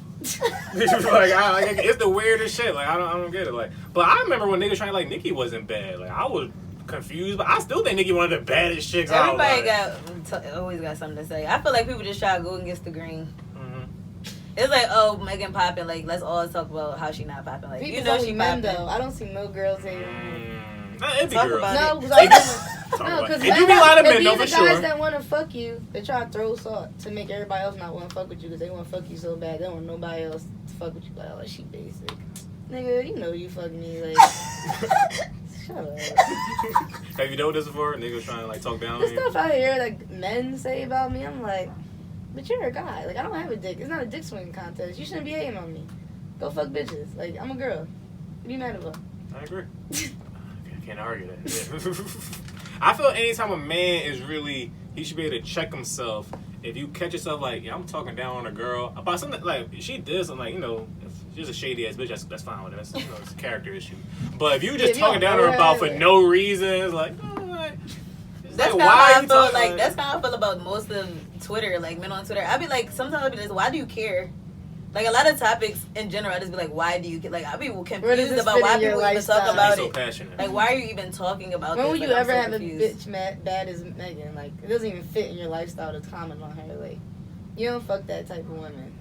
Like, it's the weirdest shit. Like I don't get it. Like, but I remember when niggas trying like Nicki wasn't bad. Like I was confused, but I still think Nicki one of the baddest chicks out. Everybody always got something to say. I feel like people just try to go against the green. It's like, oh, Megan popping. Like, let's all talk about how she not popping. Like, people you know she men popping. though. I don't see no girls hating. It'd be Talk girls. about No, it. because it do be a lot of men, no, for guys sure. that want to fuck you, they try to throw salt to make everybody else not want to fuck with you because they want to fuck you so bad. They don't want nobody else to fuck with you. Like, oh, she basic. Nigga, you know you fucking me. Like, shut up. Have you done this before? Niggas trying to like talk down The on you? stuff I hear like men say about me, I'm like, but you're a guy. Like, I don't have a dick. It's not a dick swinging contest. You shouldn't be hating on me. Go fuck bitches. Like, I'm a girl. What are you mad about? I agree. I can't argue that. Yeah. I feel anytime a man is really, he should be able to check himself. If you catch yourself like, yeah, I'm talking down on a girl about something, like, she did something, like, you know, if she's a shady ass bitch. That's fine with it. That's, it's a character issue. But if you just talking down to her about for no reason, it's like, that's kind of how I feel. Like that's kind of how I feel about most of Twitter. Like men on Twitter, I be like, sometimes I be like, why do you care? Like a lot of topics in general, I just be like, why do you care? Like I be confused about why people even talk about it. Passionate. Like why are you even talking about? When this? would you like, ever so have confused. a bitch bad as Megan? Like it doesn't even fit in your lifestyle to comment on her. Like you don't fuck that type of woman.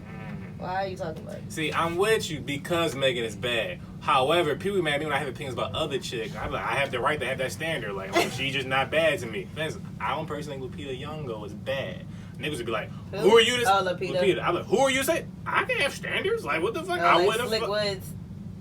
Why are you talking about it? See, I'm with you because Megan is bad. However, people mad at me when I have opinions about other chicks. I'm like, I have the right to have that standard. Like, she's just not bad to me. I don't personally think Lupita Nyong'o is bad. Niggas would be like, who are you to say? Oh, Lupita. I'm like, who are you to say? I can have standards. Like, what the fuck? Oh, I like wouldn't Slick Woods.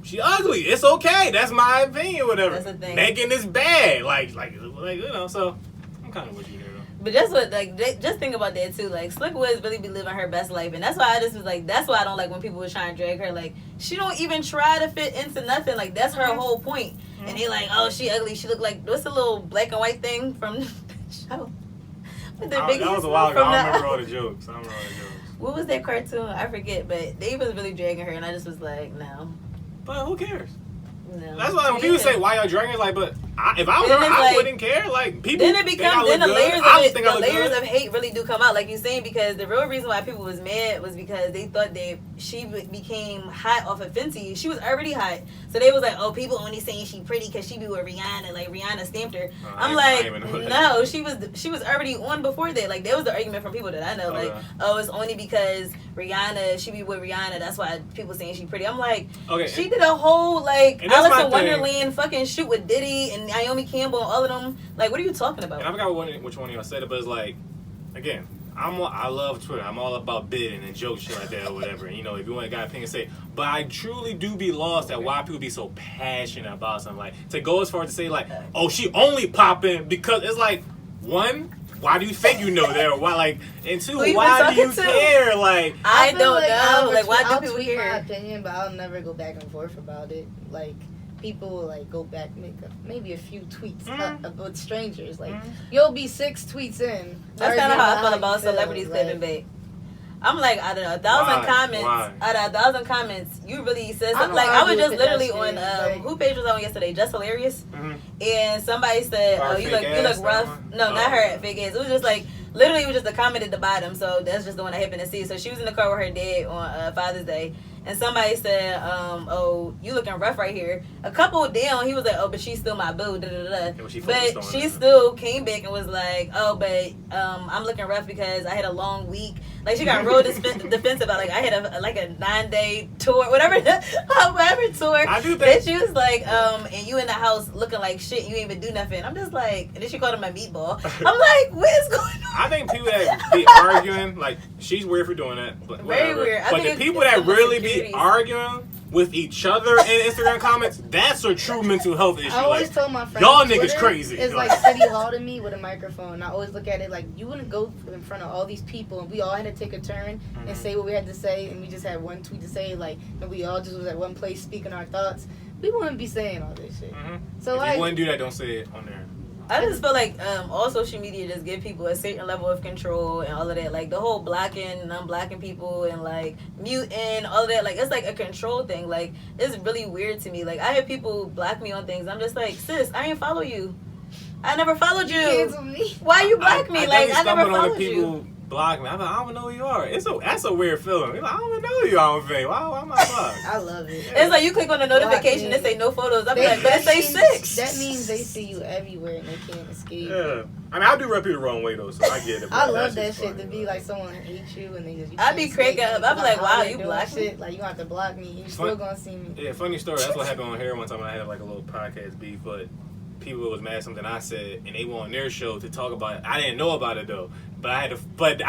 She ugly. It's okay. That's my opinion, whatever. That's the thing. Megan is bad. Like, you know, so I'm kind of with you there. But that's what, like, just think about that too. Like, Slick Woods really be living her best life, and that's why I just was like, that's why I don't like when people was trying to drag her. Like, she don't even try to fit into nothing. Like, that's her whole point. And they like, oh, she ugly. She look like what's the little black and white thing from the show? That was a while ago. I don't remember all the jokes. What was that cartoon? I forget. But they was really dragging her, and I just was like, no. But who cares? No. That's why when people say why y'all dragging, it's like, but if I was her, I wouldn't care. Like people, then it becomes the layers of hate really do come out, like you saying, because the real reason why people was mad was because they thought that she became hot off of Fenty. She was already hot, so they was like, oh, people only saying she pretty because she be with Rihanna, like Rihanna stamped her. I'm like, no, she was already on before that. Like that was the argument from people that I know, like, oh, it's only because Rihanna, she be with Rihanna, that's why people saying she pretty. I'm like, she did a whole like Alice in Wonderland fucking shoot with Diddy and Naomi Campbell and all of them. Like, what are you talking about? And I forgot which one of y'all said it, but it's like, again, I love Twitter. I'm all about bidding and jokes, shit like that or whatever. And, you know, if you want a guy opinion, say. But I truly do be lost at why people be so passionate about something. Like, to go as far as to say, like, oh, she only popping because it's like, one, why do you think you know that? Or why, like, and two, why do you care? Like, I don't know. Like, why do people tweet care? My opinion, but I'll never go back and forth about it. Like, people will, like, go back, maybe a few tweets with strangers. Like, you'll be 6 tweets in. That's kind of how I feel about celebrities clipping back. I'm like, out of 1,000 comments, you really said something. Like, I was just literally on, who page was I on yesterday? Just Hilarious? Mm-hmm. And somebody said, oh, you look rough. No, not her at fake ass. It was just like, literally, it was just a comment at the bottom. So that's just the one I happened to see. So she was in the car with her dad on Father's Day. And somebody said, oh, you looking rough right here. A couple down, he was like, oh, but she's still my boo. Da, da, da. But she still came back and was like, oh, but I'm looking rough because I had a long week. Like, she got real defensive about, like, I had a 9-day tour, whatever tour. I do think. That she was like, and you in the house looking like shit, you ain't even do nothing. I'm just like, and then she called him a meatball. I'm like, what is going on? I think people that be arguing, like, she's weird for doing that. But very weird. But the people that really be arguing with each other in Instagram comments, that's a true mental health issue. I always tell my friends, y'all niggas crazy. It's like City Hall to me with a microphone. I always look at it like, you wouldn't go in front of all these people and we all had to take a turn and say what we had to say, and we just had one tweet to say, like, and we all just was at one place speaking our thoughts. We wouldn't be saying all this shit. So, if like, you wouldn't do that, don't say it on there. I just feel like all social media just give people a certain level of control and all of that. Like the whole blocking and unblocking people and like muting, all of that. Like it's like a control thing. Like it's really weird to me. Like I have people block me on things. I'm just like, sis, I ain't follow you. I never followed you. Cancel me. Why you block me? Like I never followed you. Block me. I'm like, I don't know who you are. That's a weird feeling. Like, I don't even know who you are on Facebook. Why am I blocked? I love it. It's like you click on the notification and say no photos. I'm like, but it say 6. That means they see you everywhere and they can't escape. Yeah. I mean, I do rub people the wrong way though, so I get it. I love that shit to be like someone hates you and they just. I be cracking up. I be like, wow, you blocked me. Like you don't have to block me. You still gonna see me. Yeah, funny story. That's what happened on here one time when I had like a little podcast beef, but people was mad at something I said, and they were on their show to talk about it. I didn't know about it though, but I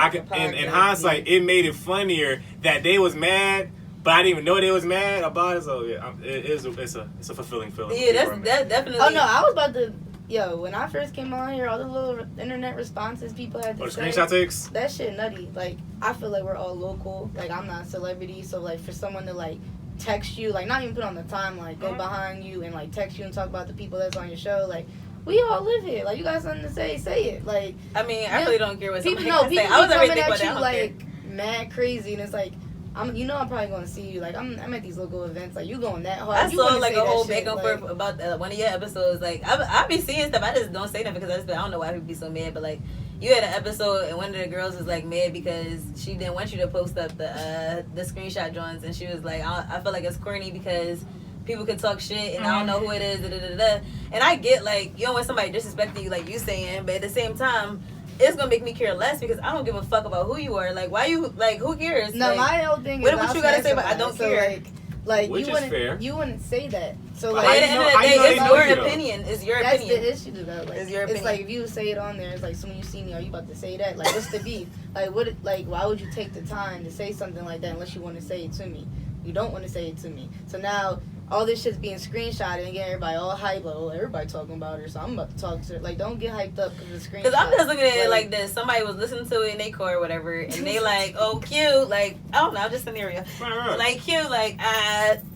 could. In hindsight, it made it funnier that they was mad, but I didn't even know they was mad about it. So yeah, it's a fulfilling feeling. Yeah, that's definitely. Oh no, I was about to. Yo, when I first came on here, all the little internet responses people had to say. Screenshot takes? That shit nutty. Like, I feel like we're all local. Like, I'm not a celebrity, so like for someone to like text you, like not even put on the timeline, go behind you and like text you and talk about the people that's on your show, like we all live here. Like you got something to say it. Like I mean, I really don't care what people somebody people I was coming already at you like mad crazy, and it's like I'm probably gonna see you. Like I'm at these local events. Like you going that hard. I You saw wanna like say a that whole shit, back and forth about one of your episodes. Like I be seeing stuff. I just don't say that because I don't know why people be so mad. But like you had an episode and one of the girls was like mad because she didn't want you to post up the screenshot drawings, and she was like, I feel like it's corny because people can talk shit and I don't know who it is. Da, da, da, da. And I get like you don't want somebody disrespecting you like you saying, but at the same time, it's gonna make me care less because I don't give a fuck about who you are. Like, why you like? Who cares? No, like, my whole thing is what you gotta say? But I don't care. Like which you is fair. You wouldn't say that. So But like, at the end of the day, it's your opinion. It's your that's opinion. the issue though. Like, It's your It's opinion. like if you say it on there, it's like, so when you see me, are you about to say that? Like, what's the beef? Like, what? Like, why would you take the time to say something like that unless you want to say it to me? You don't want to say it to me. So now all this shit's being screenshotted and getting everybody all hype. Like, oh, everybody talking about her, so I'm about to talk to her. Like, don't get hyped up because of the screenshot. Because I'm just looking at it like this. Somebody was listening to it in their car or whatever, and they like, oh, cute. Like, I don't know, just scenario. Right. Like, cute. Like,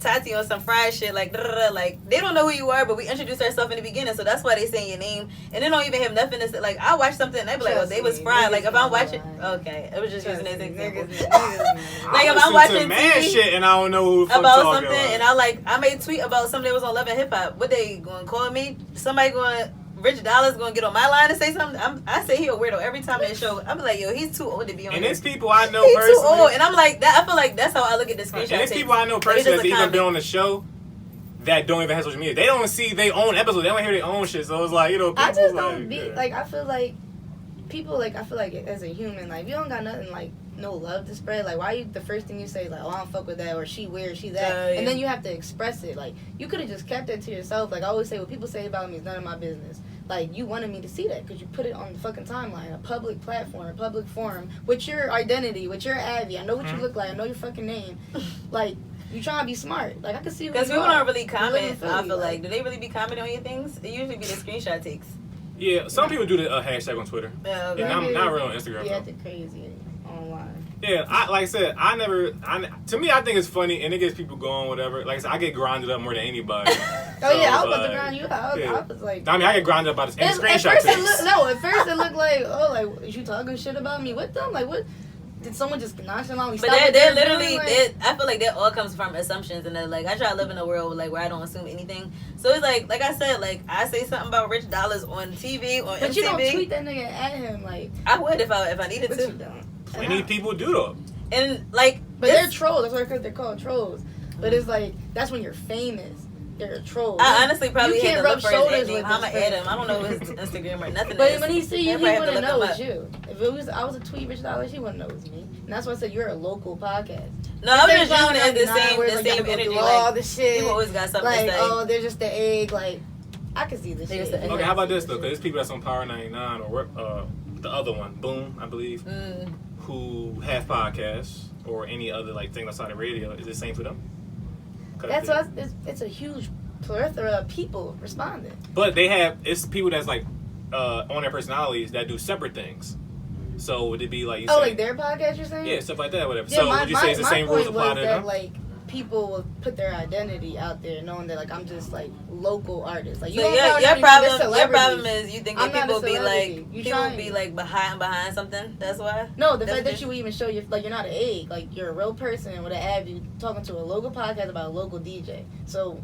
Tati on some fried shit. Like, da, da, da. Like, they don't know who you are, but we introduced ourselves in the beginning, so that's why they saying your name. And they don't even have nothing to say. Like, I watch something, and they be like, oh, they was fried. Like, if I'm watching, okay, it was just using as an example. Like, if I'm watching mad TV shit and I don't know who the fuck about talking something, and I made a tweet about something that was on Love and Hip Hop. What they going to call me? Somebody going, Rich Dollar's going to get on my line and say something? I say he a weirdo every time they show. I'm like, yo, he's too old to be on and here. there's people I know He's personally. too old. And I'm like, that. I feel like that's how I look at the screenshot. And there's tapes. people I know Like, it's personally just that's a even been comment. on the show that don't even have social media. They don't see their own episode. They don't hear their own shit. So it's like, you know, people I just like, don't be like. I feel like people like. I feel like as a human, like if you don't got nothing like no love to spread. Like why you the first thing you say like, oh, I don't fuck with that, or she weird, she that, Yeah. and then you have to express it. Like you could have just kept it to yourself. Like I always say, what people say about me is none of my business. Like you wanted me to see that because you put it on the fucking timeline, a public platform, a public forum, with your identity, with your Abby. I know what you look like. I know your fucking name. Like. You trying to be smart. Like, I can see Because people don't really comment. I feel like. like, do they really be commenting on your things? It usually be the screenshot takes. Yeah, some people do the hashtag on Twitter. Yeah, And I'm not real on Instagram. Yeah, though. it's crazy online. Yeah, like I said, to me, I think it's funny and it gets people going, whatever. Like I said, I get grinded up more than anybody. Oh, yeah, I was about to grind you out. Yeah. I was like. I mean, I get grinded up by this. And At screenshot first takes. at first it looked like, oh, like, is you talking shit about me with them? Like, what? Did someone just nonchalantly But stop what they're they were literally, doing? I feel like that all comes from assumptions. And then, like, I try to live in a world like where I don't assume anything. So it's like I said, like, I say something about Rich Dollars on TV, on But MTV. you don't tweet that nigga at him, like. I would if I needed But to. you don't. Many people do though. And, like, But they're trolls. That's why they're called trolls. But it's like, that's when you're famous. They're a troll. I honestly probably You had can't to rub look for his shoulders name. with How this I add person. him? I don't know his Instagram or nothing. But when he see you, he Everybody have to wouldn't look know him it's up. you. If I was a tweet Rich Dollars, he wouldn't know it's me. And that's why I said you're a local podcast. No, I was just Same using it as the time, same, where the it's like, same gotta go energy. through all Like, the shit. people always got something Like, to say. oh, they're just the egg. Like, I can see this They're shit. just the egg. Okay, how about this though? Because there's people that's on Power 99 or the other one, Boom, I believe, who have podcasts or any other like thing outside of radio. Is it the same for them? That's what it's a huge plethora of people responding. But it's people that's like on their personalities that do separate things. So would it be like you say, Like their podcast, you're saying? yeah, stuff like that, whatever. Yeah, So would you say it's the same rules apply to them? Like people will put their identity out there, knowing that like I'm just like local artist. Like you So don't know your celebrities. problem is you think I'm that not a people be like celebrity. You people trying. be like behind something. That's why. No, the That's fact that just- you even show like you're not an egg, like you're a real person with an ab. You talking to a local podcast about a local DJ. So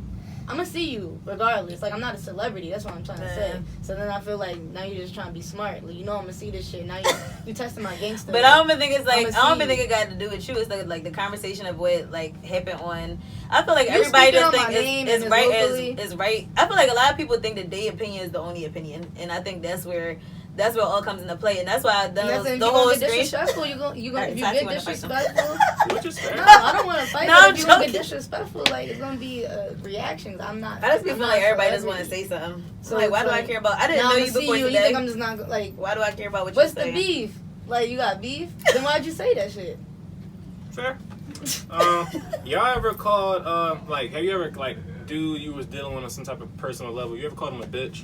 I'm gonna see you regardless. Like I'm not a celebrity. That's what I'm trying to say. So then I feel like now you're just trying to be smart. Like, you know I'm gonna see this shit. Now you testing my gangster. But I don't even think it's like I'ma I don't see even think you. it got to do with you. It's like the conversation of what like happened on. I feel like You everybody speaking just on my think name is and right it's locally? is right. I feel like a lot of people think that their opinion is the only opinion, and I think that's where it all comes into play, and that's why And that's if the you whole gonna get screen. disrespectful, you gonna if you Tati get wanna fight them. disrespectful. Which is fair. No, I don't want to fight. No, but I'm if you gonna get joking. disrespectful, like it's gonna be reactions. I'm not. I just be I'm feeling not like a everybody just want to celebrity. say something. So Like, why it's do I like, care about? I didn't now know I'ma you see before you, today. You think I'm just not like? Why do I care about what What's you're the saying? beef? Like you got beef? Then why'd you say that shit? Fair. Y'all ever called like have you ever like dude you was dealing with on some type of personal level? You ever called him a bitch?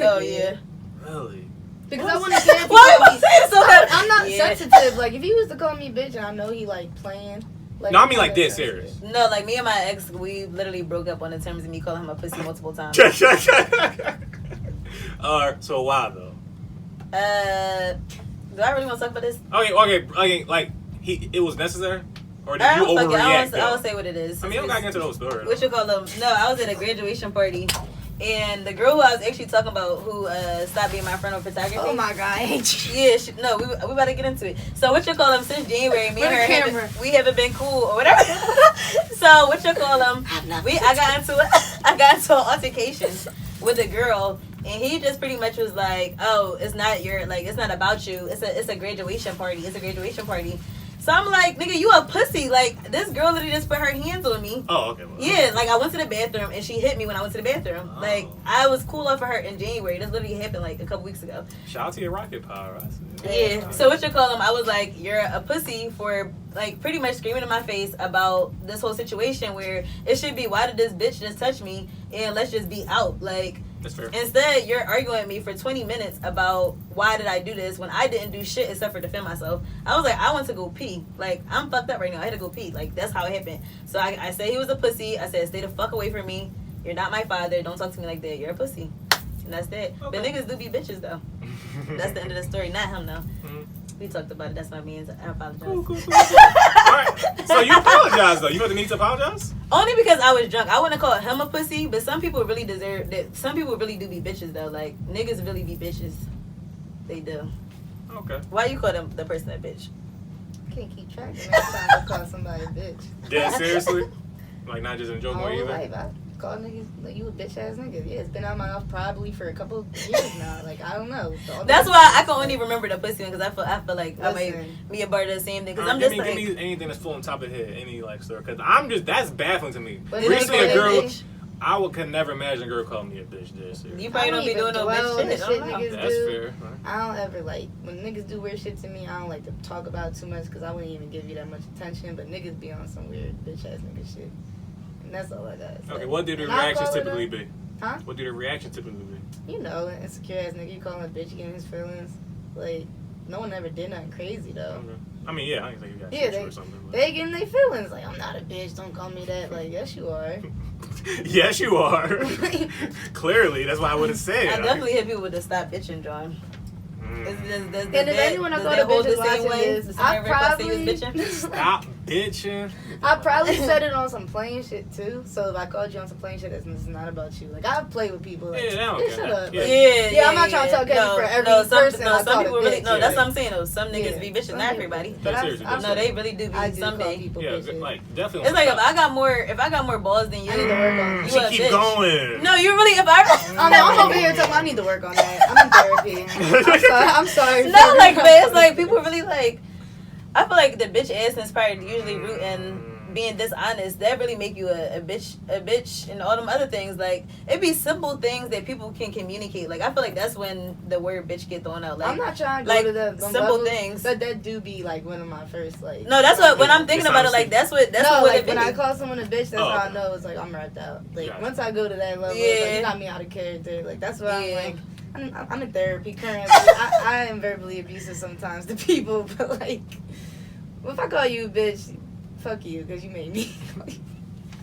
Oh yeah. Really? Because I want to hear. Why am I saying so? I'm not Yeah. sensitive. Like if he was to call me bitch and I know he like playing. Like, No, I mean I'm like not dead sensitive. serious. No, like me and my ex, we literally broke up on the terms of me calling him a pussy multiple times. So why though? Do I really want to talk about this? Okay, like it was necessary. Or did you overreact? I won't say what it is. I mean, I'm not getting to those stories. What you call them? No, I was at a graduation party. And the girl who I was actually talking about, who stopped being my friend on photography. Oh my god, I hate you. Yeah, we about to get into it. So what you call them? Since January, me and her we haven't been cool or whatever. So what you call them? I got into an altercation with a girl, and he just pretty much was like, "Oh, it's not about you. It's a graduation party. It's a graduation party." So I'm like, nigga, you a pussy. Like, this girl literally just put her hands on me. Oh, okay. Well, yeah, like, I went to the bathroom, and she hit me when I went to the bathroom. Oh. Like, I was cool off of her in January. This literally happened, like, a couple weeks ago. Shout out to your rocket power. Yeah. So what you call them? I was like, you're a pussy for, like, pretty much screaming in my face about this whole situation where it should be, why did this bitch just touch me? And let's just be out. Like, that's fair. Instead, you're arguing with me for 20 minutes about why did I do this when I didn't do shit except for defend myself. I was like, I went to go pee. Like, I'm fucked up right now. I had to go pee. Like, that's how it happened. So I said he was a pussy. I said, stay the fuck away from me. You're not my father. Don't talk to me like that. You're a pussy. And that's that. Okay. But niggas do be bitches, though. That's the end of the story. Not him, though. Mm-hmm. We talked about it. That's what I mean. I apologize. Cool. All right. So you apologize, though. You felt the need to apologize? Only because I was drunk. I wouldn't call him a pussy, but some people really deserve that. Some people really do be bitches, though. Like, niggas really be bitches. They do. Okay. Why you call them the person a bitch? I can't keep track of every time I call somebody a bitch. Yeah, seriously? Like, not just in joke more either? Life, I call niggas like you a bitch ass nigga. Yeah, it's been out my mouth probably for a couple of years now. Like, I don't know. That's why I can only remember the pussy one, because I feel like I might be a part of the same thing. Because I'm just give like, me anything that's full on top of the head, any like story. Because that's baffling to me. But recently, a girl, could never imagine a girl calling me a bitch. You probably don't be doing no bitch shit. That's fair. I don't ever like when niggas do weird shit to me. I don't like to talk about it too much because I wouldn't even give you that much attention. But niggas be on some weird bitch ass nigga shit. And that's all I got. Okay, what do the reactions typically be? Huh? What do the reactions typically be? You know, insecure ass nigga, you call him a bitch, getting his feelings. Like, no one ever did nothing crazy, though. Okay. I mean, yeah, I think you got or something. They getting their feelings. Like, I'm not a bitch, don't call me that. Like, yes, you are. Yes, you are. Clearly, that's what I would have said. I definitely hit people to stop bitching, John. And if anyone I go to bitches watching this, I probably stop bitching. I probably said it on some plain shit too. So if I called you on some plain shit, it's not about you. Like I play with people. Like, shut up. Yeah, I'm not trying to talk for every person. Some people really that's what I'm saying. Though some niggas be bitches, not everybody. But no, they really do be someday. Yeah, like definitely. It's like if I got more balls than you, I need to work on. You keep going. No, you really. I'm over here talking. I need to work on that. I'm in therapy. I'm sorry. No, like, but it's like people really like. I feel like the bitch assness part usually root in being dishonest. That really make you a bitch, and all them other things. Like it be simple things that people can communicate. Like I feel like that's when the word bitch get thrown out. Like I'm not trying to go to the simple levels, things, but that do be like one of my first like. No, that's what when I'm thinking about it. Like that's what like when I call someone a bitch, that's how I know it's like I'm wrapped out. Like once I go to that level, it's like you got me out of character. Like that's what I'm like. I'm in therapy currently. I am verbally abusive sometimes to people, but like, if I call you a bitch, fuck you, because you made me.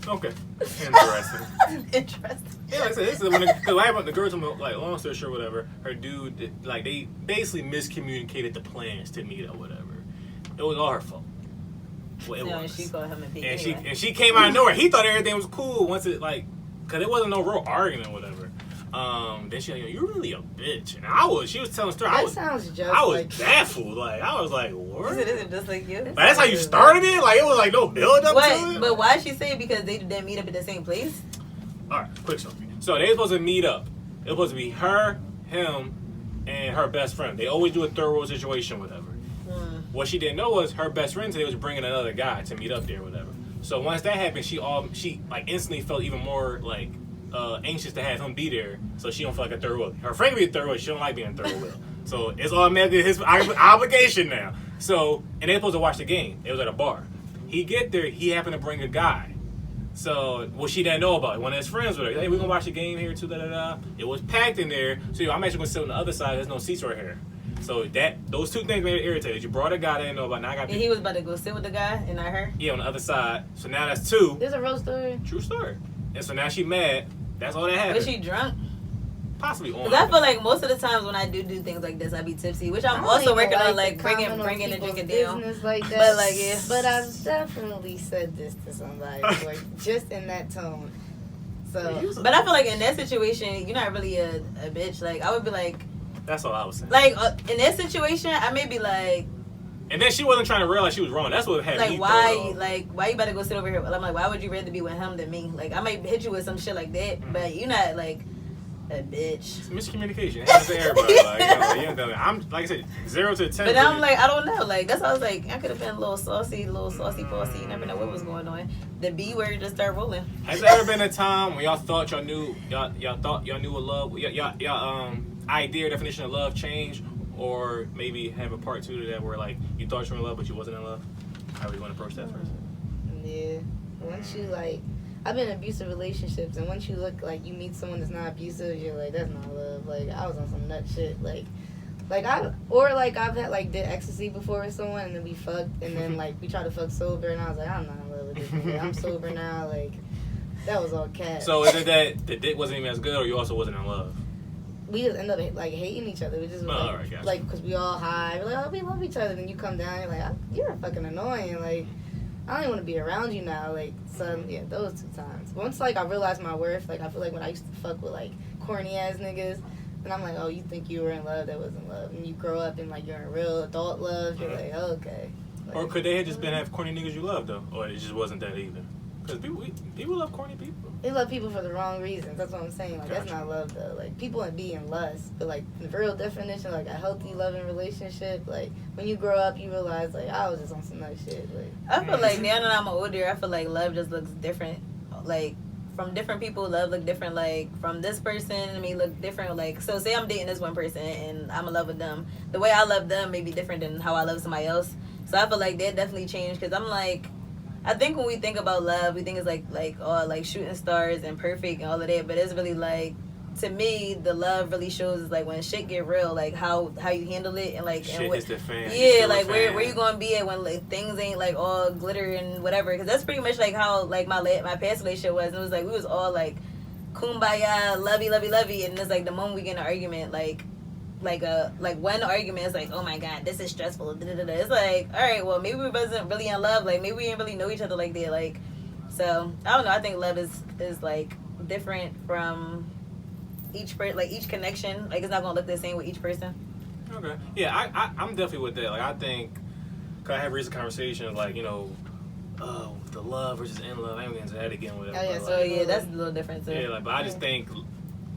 Okay. Interesting. Yeah, like I said, this is when the girl told me, like, long story short, whatever, her dude, like, they basically miscommunicated the plans to meet or whatever. It was all her fault. Well, it was. She called him a bitch. And she came out of nowhere. He thought everything was cool once it, like, because it wasn't no real argument or whatever. Then she like, you're really a bitch. And she was telling a story. I was baffled. Like, I was like, what? Is it just like you? But that's how you started it? Like, it was like no build up to it? But why did she say it? Because they didn't meet up at the same place? Alright, quick story. So they were supposed to meet up. It was supposed to be her, him, and her best friend. They always do a third world situation, whatever. What she didn't know was her best friend today was bringing another guy to meet up there, whatever. So once that happened, she like instantly felt even more like anxious to have him be there, so she don't feel like a third wheel. Her friend can be a third wheel. She don't like being a third wheel. So it's automatically his obligation now. So and they're supposed to watch the game. It was at a bar. He get there. He happened to bring a guy. So she didn't know about it. One of his friends was like, "Hey, we gonna watch the game here too." It was packed in there. So I'm actually gonna sit on the other side. There's no seats right here. So those two things made it irritated. You brought a guy that I didn't know about. Now I got. And he was about to go sit with the guy, and not her. Yeah, on the other side. So now that's two. This is a real story. True story. And so now she mad. That's all that happened. Was she drunk? possibly on. Because I feel like most of the times when I do things like this, I be tipsy, which I'm also working on, like bringing the drinking down. Like that. But like, yeah. But I've definitely said this to somebody before, just in that tone. So, but I feel like in that situation, you're not really a bitch. Like I would be like, that's all I was saying. Like in that situation, I may be like. And then she wasn't trying to realize she was wrong. That's what had me why you better go sit over here? I'm like, why would you rather be with him than me? Like I might hit you with some shit like that, but you're not like a bitch. It's miscommunication. It happens to everybody. Like, I'm like I said, 0 to 10. But I'm like, I don't know. Like that's why I was like, I could have been a little saucy possy. You never know what was going on. The B word just started rolling. Has there ever been a time when y'all thought y'all knew a love? Y'all idea or definition of love changed? Or maybe have a part 2 to that where like you thought you were in love but you wasn't in love? How would you want to approach that first? Yeah. Once you like, I've been in abusive relationships, and once you look like you meet someone that's not abusive, you're like, that's not love. Like I was on some nut shit. Like I've had like did ecstasy before with someone, and then we fucked, and then like we tried to fuck sober, and I was like, I'm not in love with this nigga. I'm sober now. Like that was all cat. So is it that the dick wasn't even as good, or you also wasn't in love? We just end up like hating each other. We just like because we all high. We're like, oh, we love each other. Then you come down, you're like, you're fucking annoying. Like I don't even want to be around you now. Like so, yeah, those 2 times. Once like I realized my worth. Like I feel like when I used to fuck with like corny ass niggas, and I'm like, oh, you think you were in love? That wasn't love. And you grow up and like you're in real adult love. You're like, oh, okay. Like, or could they have just been have corny niggas you love though, or it just wasn't that either? Because people love corny people. They love people for the wrong reasons. That's what I'm saying. Like, that's not love, though. Like, people be in lust. But, like, the real definition, like, a healthy, loving relationship, like, when you grow up, you realize, like, I was just on some nice shit. Like, I feel like now that I'm older, I feel like love just looks different. Like, from different people, love look different. Like, from this person, me look different. Like, so say I'm dating this one person, and I'm in love with them. The way I love them may be different than how I love somebody else. So I feel like that definitely changed, because I'm like, I think when we think about love, we think it's like shooting stars and perfect and all of that, but it's really like, to me, the love really shows is like when shit get real, like how you handle it, and like shit and what, is the fan. yeah, like where you gonna be at when like things ain't like all glitter and whatever, because that's pretty much like how like my past relationship was, and it was like we was all like kumbaya, lovey, and it's like the moment we get in an argument, like one argument is like, oh my god, this is stressful. It's like, all right, well maybe we wasn't really in love. Like maybe we didn't really know each other like that. Like, so I don't know. I think love is like different from each each connection. Like it's not gonna look the same with each person. Okay. Yeah, I'm definitely with that. Like I think, cause I have recent conversations like the love versus in love. I ain't gonna get into that again. Whatever. Oh yeah, so yeah, that's a little different too. Yeah, like, but I just think.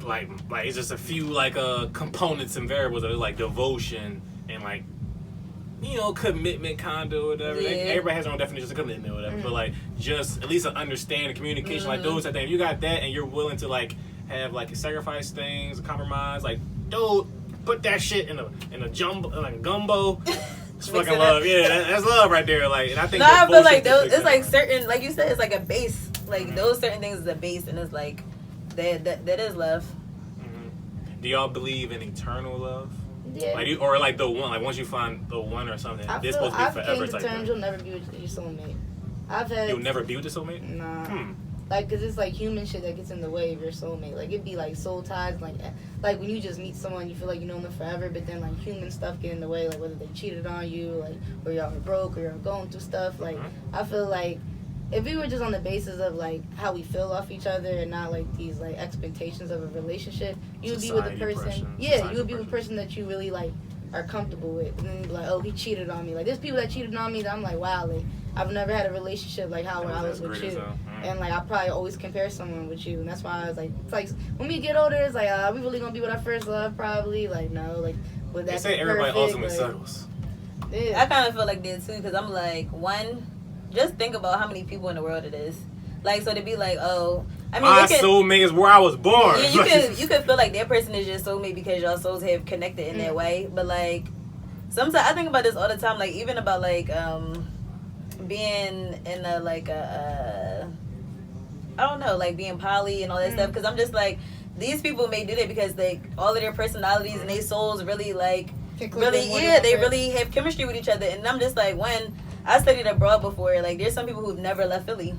Like it's just a few like components and variables of like devotion and like commitment kind of whatever. Yeah. Everybody has their own definitions of commitment or whatever, but like just at least an understanding, communication, like those type of things. If you got that and you're willing to like have like sacrifice things, compromise, like dude, put that shit in a jumbo, like a gumbo. It's fucking love. Yeah, that's love right there. Like, and I think I feel like those, it's like certain, like you said, it's like a base. Like those certain things is a base, and it's like. That is love. Mm-hmm. Do y'all believe in eternal love? Yeah. Like or like the one, like once you find the one or something, this supposed to be forever. I've came to terms you'll never be with your soulmate. You'll never be with your soulmate? Nah. Like, cause it's like human shit that gets in the way of your soulmate. Like it'd be like soul ties, like when you just meet someone, you feel like you know them forever, but then like human stuff get in the way, like whether they cheated on you, like or y'all were broke or you're going through stuff. Like I feel like. If we were just on the basis of like how we feel off each other and not like these like expectations of a relationship, you would be with a person. Yeah, you would be with a person that you really like are comfortable with. And then you'd be like, oh, he cheated on me. Like there's people that cheated on me that I'm like, wow, like I've never had a relationship like how I was with you. And like I probably always compare someone with you, and that's why I was like, it's like when we get older, it's like, are we really gonna be with our first love? Probably like no, like with that. They say everybody ultimately settles. Yeah. I kind of feel like that too, because I'm like just think about how many people in the world it is. Like, so to be like, oh, I mean, my soulmate is where I was born. Yeah, you could feel like that person is your soulmate because y'all souls have connected in that way. But like, sometimes I think about this all the time. Like, even about like being in a like I don't know, like being poly and all that stuff. Because I'm just like, these people may do that because like all of their personalities and their souls really like they really have chemistry with each other. And I'm just like, when I studied abroad before, like there's some people who've never left Philly.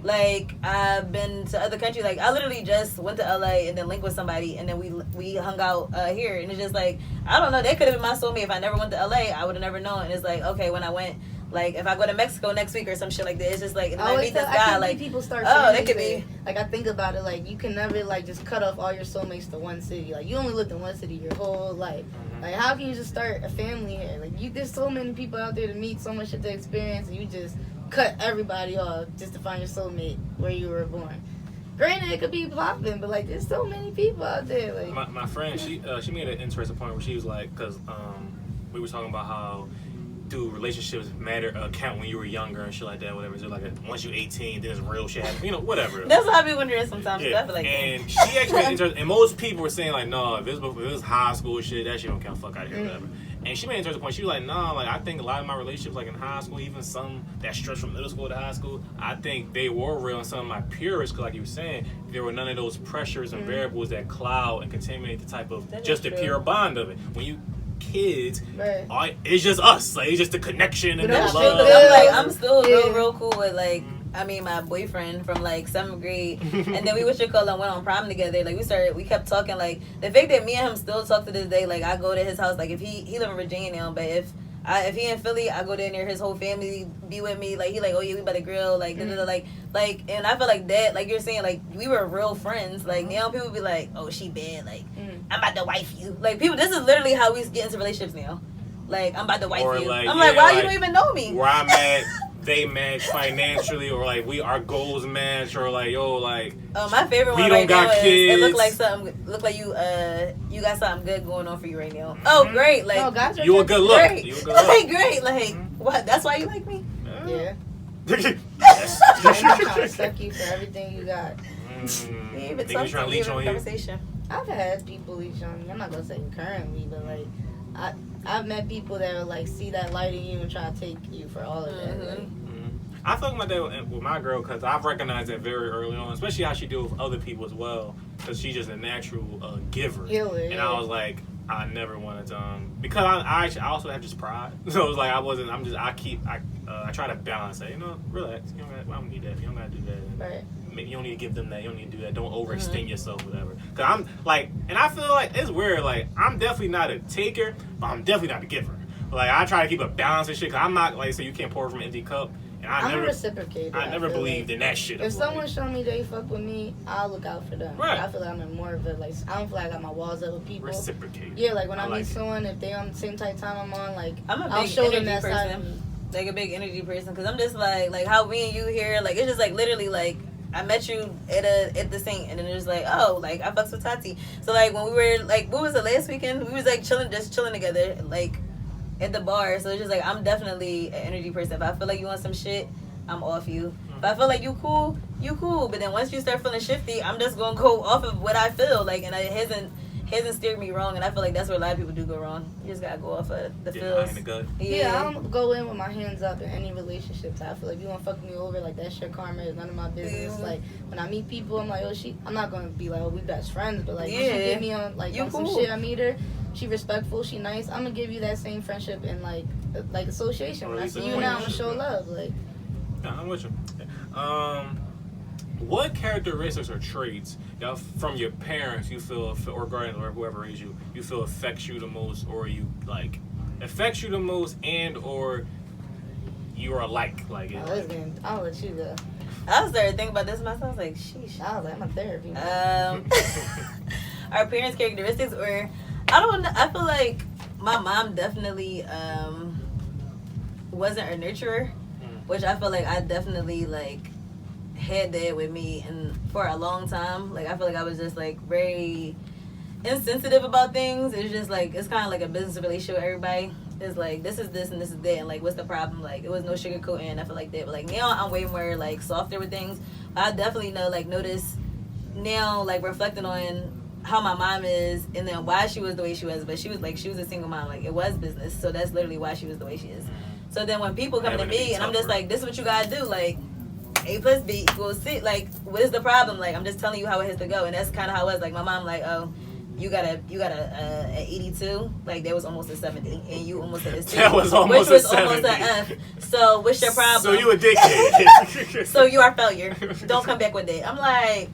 Like, I've been to other countries. Like, I literally just went to LA and then linked with somebody, and then we hung out here. And it's just like, I don't know. That could have been my soulmate. If I never went to LA, I would have never known. And it's like, okay, when I went, like, if I go to Mexico next week or some shit like that, it's just like, and then I meet this guy, like, people start that could be. Like, I think about it, like, you can never, like, just cut off all your soulmates to one city. Like, you only lived in one city your whole life. Like, how can you just start a family here? Like, there's so many people out there to meet, so much shit to experience, and you just cut everybody off just to find your soulmate where you were born. Granted, it could be popping, but like there's so many people out there. Like my friend, she made an interesting point where she was like, because we were talking about how do relationships count when you were younger and shit like that, whatever. So like once you're 18, then it's real shit happen, whatever. That's what I be wondering sometimes. Yeah. I feel like and she actually made interesting, and most people were saying like, no, if it was high school shit, that shit don't count. Fuck out of here, whatever. And she made an interesting point. She was like, nah, like I think a lot of my relationships, like in high school, even some that stretched from middle school to high school, I think they were real. And some of my purest, because like you were saying, there were none of those pressures and variables that cloud and contaminate the type of just the pure bond of it. When you kids, it's just us. Like it's just the connection and the love. I'm still real cool with like. I mean, my boyfriend from like 7th grade, and then we went on prom together. Like we kept talking. Like the fact that me and him still talk to this day. Like I go to his house. Like if he live in Virginia now, but if he in Philly, I go there near his whole family be with me. Like he like, oh yeah, we about to grill. Like like, and I feel like that. Like you're saying, like we were real friends. Like now people be like, oh she bad. Like I'm about to wife you. Like people, this is literally how we get into relationships now. Like I'm about to wife you. Like, I'm like, why you don't even know me? Where I'm at. They match financially, or like our goals match, or like like. Oh, my favorite one right now is it look like you got something good going on for you right now. Oh, great! Like you a good look. Great. You a good look. Like great. Like what? That's why you like me? Yeah. I'm trying to suck you for everything you got. Yeah, but trying to leech on conversation. I've had people leech on me. I'm not gonna say currently, but like I've met people that will like see that light in you and try to take you for all of that. Like, I talk about that with my girl because I've recognized that very early on, especially how she deals with other people as well, because she's just a natural giver. And I was like, I never wanted to, because I also have just pride. So it was like I try to balance it. Relax. You don't need that. You don't gotta do that. Right. You don't need to give them that. You don't need to do that. Don't overextend yourself, whatever. Cause I'm like, and I feel like it's weird. Like I'm definitely not a taker, but I'm definitely not a giver. Like I try to keep a balance and shit. Cause I'm not like, so you can't pour from an empty cup. And I'm a reciprocator. I never believed in that shit. If someone show me they fuck with me, I'll look out for them. Right. I feel like I'm in more of a like. I don't feel like I got my walls up with people. Reciprocate. Yeah, like when I meet someone, if they on the same type of time I'm on, like I'll show them that side of me. Like a big energy person, cause I'm just like how me and you here, like it's just like literally like. I met you at the Saint, and then it was like, oh, like I fucks with Tati. So like when we were like, what was it last weekend? We was like chilling together, like at the bar. So it's just like I'm definitely an energy person. If I feel like you want some shit, I'm off you. If I feel like you cool. But then once you start feeling shifty, I'm just gonna go off of what I feel like, and it hasn't steered me wrong. And I feel like that's where a lot of people do go wrong. You just gotta go off of the feels. Yeah, I don't go in with my hands up in any relationships. I feel like you wanna fuck me over, like that's your karma. It's none of my business. Like when I meet people, I'm like, I'm not gonna be like, oh, we best friends, but like when she give me on like on some shit, I meet her. She respectful, she nice. I'm gonna give you that same friendship and like association. When I see you now, I'm gonna show love. Like, yeah, I'm with you. What characteristics or traits from your parents you feel, or guardians or whoever raised you, you feel affects you the most, or you like affects you the most, and or you are alike? Like, I'll let you go. I started thinking about this myself. I was like, sheesh. I was like, I'm a therapy. Our parents' characteristics, or I don't know. I feel like my mom definitely wasn't a nurturer, which I feel like I definitely like had that with me and for a long time. Like I feel like I was just like very insensitive about things. It's just like it's kind of like a business relationship with everybody. It's like this is this and this is that, and like what's the problem? Like it was no sugarcoating. I feel like that, but like now I'm way more like softer with things. I definitely notice now, like reflecting on how my mom is and then why she was the way she was. But she was a single mom. Like it was business, so that's literally why she was the way she is. So then when people come to me and I'm just like, this is what you gotta do, like A plus B equals C. Like what is the problem? Like I'm just telling you how it has to go, and that's kind of how it was. Like my mom, like, oh, you got a 82, like that was almost a 70, and you almost at a C, that was almost which was a 70. almost an F. So what's your problem? So you a dickhead. So you are a failure. Don't come back with that. I'm like,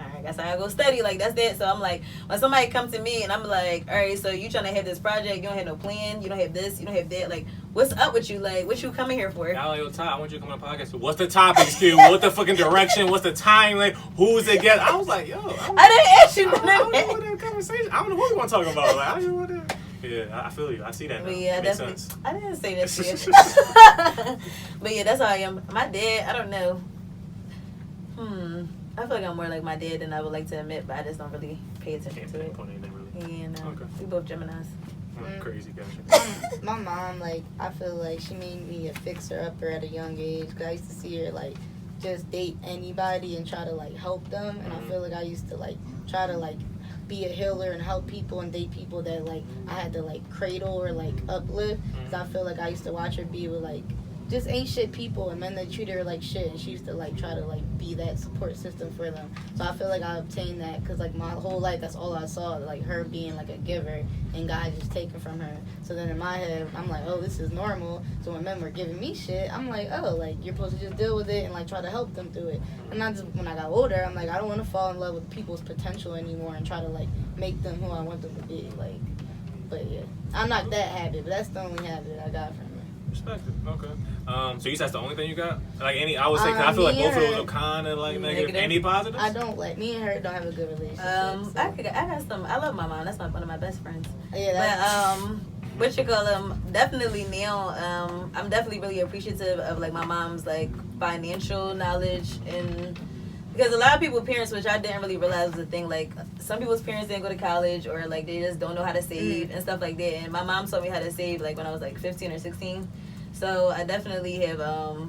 I guess I gotta go study. Like, that's that. So I'm like, when somebody comes to me and I'm like, all right, so you trying to have this project, you don't have no plan, you don't have this, you don't have that. Like, what's up with you? Like, what you coming here for? Yo, Ty, I want you to come on the podcast. So what's the topic, Q? What's the fucking direction? What's the timeline? Who's the guest? I was like, yo. I didn't ask you I don't know that. what that conversation. I don't know what we want to talk about. Like, I don't know what that. Yeah, I feel you. I see that now. But yeah, It makes definitely. sense. I didn't say that shit. But yeah, that's how I am. My dad, I don't know. I feel like I'm more like my dad than I would like to admit, but I just don't really pay attention Can't to it. pinpoint anything really. And Okay. we both Geminis. Crazy, gotcha. My mom, like, I feel like she made me a fixer-upper at a young age. Cause I used to see her, like, just date anybody and try to, like, help them. And I feel like I used to, like, try to, like, be a healer and help people and date people that, like, I had to, like, cradle or, like, uplift. Cause I feel like I used to watch her be with, like, just ain't shit people and men that treat her like shit, and she used to like try to like be that support system for them. So I feel like I obtained that because like my whole life that's all I saw, like her being like a giver and God just taking from her. So then in my head I'm like, oh, this is normal. So when men were giving me shit, I'm like, oh, like you're supposed to just deal with it and like try to help them through it. And not just when I got older, I'm like, I don't want to fall in love with people's potential anymore and try to like make them who I want them to be. Like, but yeah, I'm not that habit, but that's the only habit I got from her. Respect it. Okay. So you said that's the only thing you got? Like any, I would say, 'cause I feel like both of those are kind of like negative. Any positives? I don't like, me and her don't have a good relationship. So. I got some. I love my mom. That's one of my best friends. Yeah. That's, But what you call them? Definitely now. I'm definitely really appreciative of like my mom's like financial knowledge, and because a lot of people's parents, which I didn't really realize was a thing. Like some people's parents didn't go to college, or like they just don't know how to save and stuff like that. And my mom taught me how to save like when I was like 15 or 16. So I definitely have a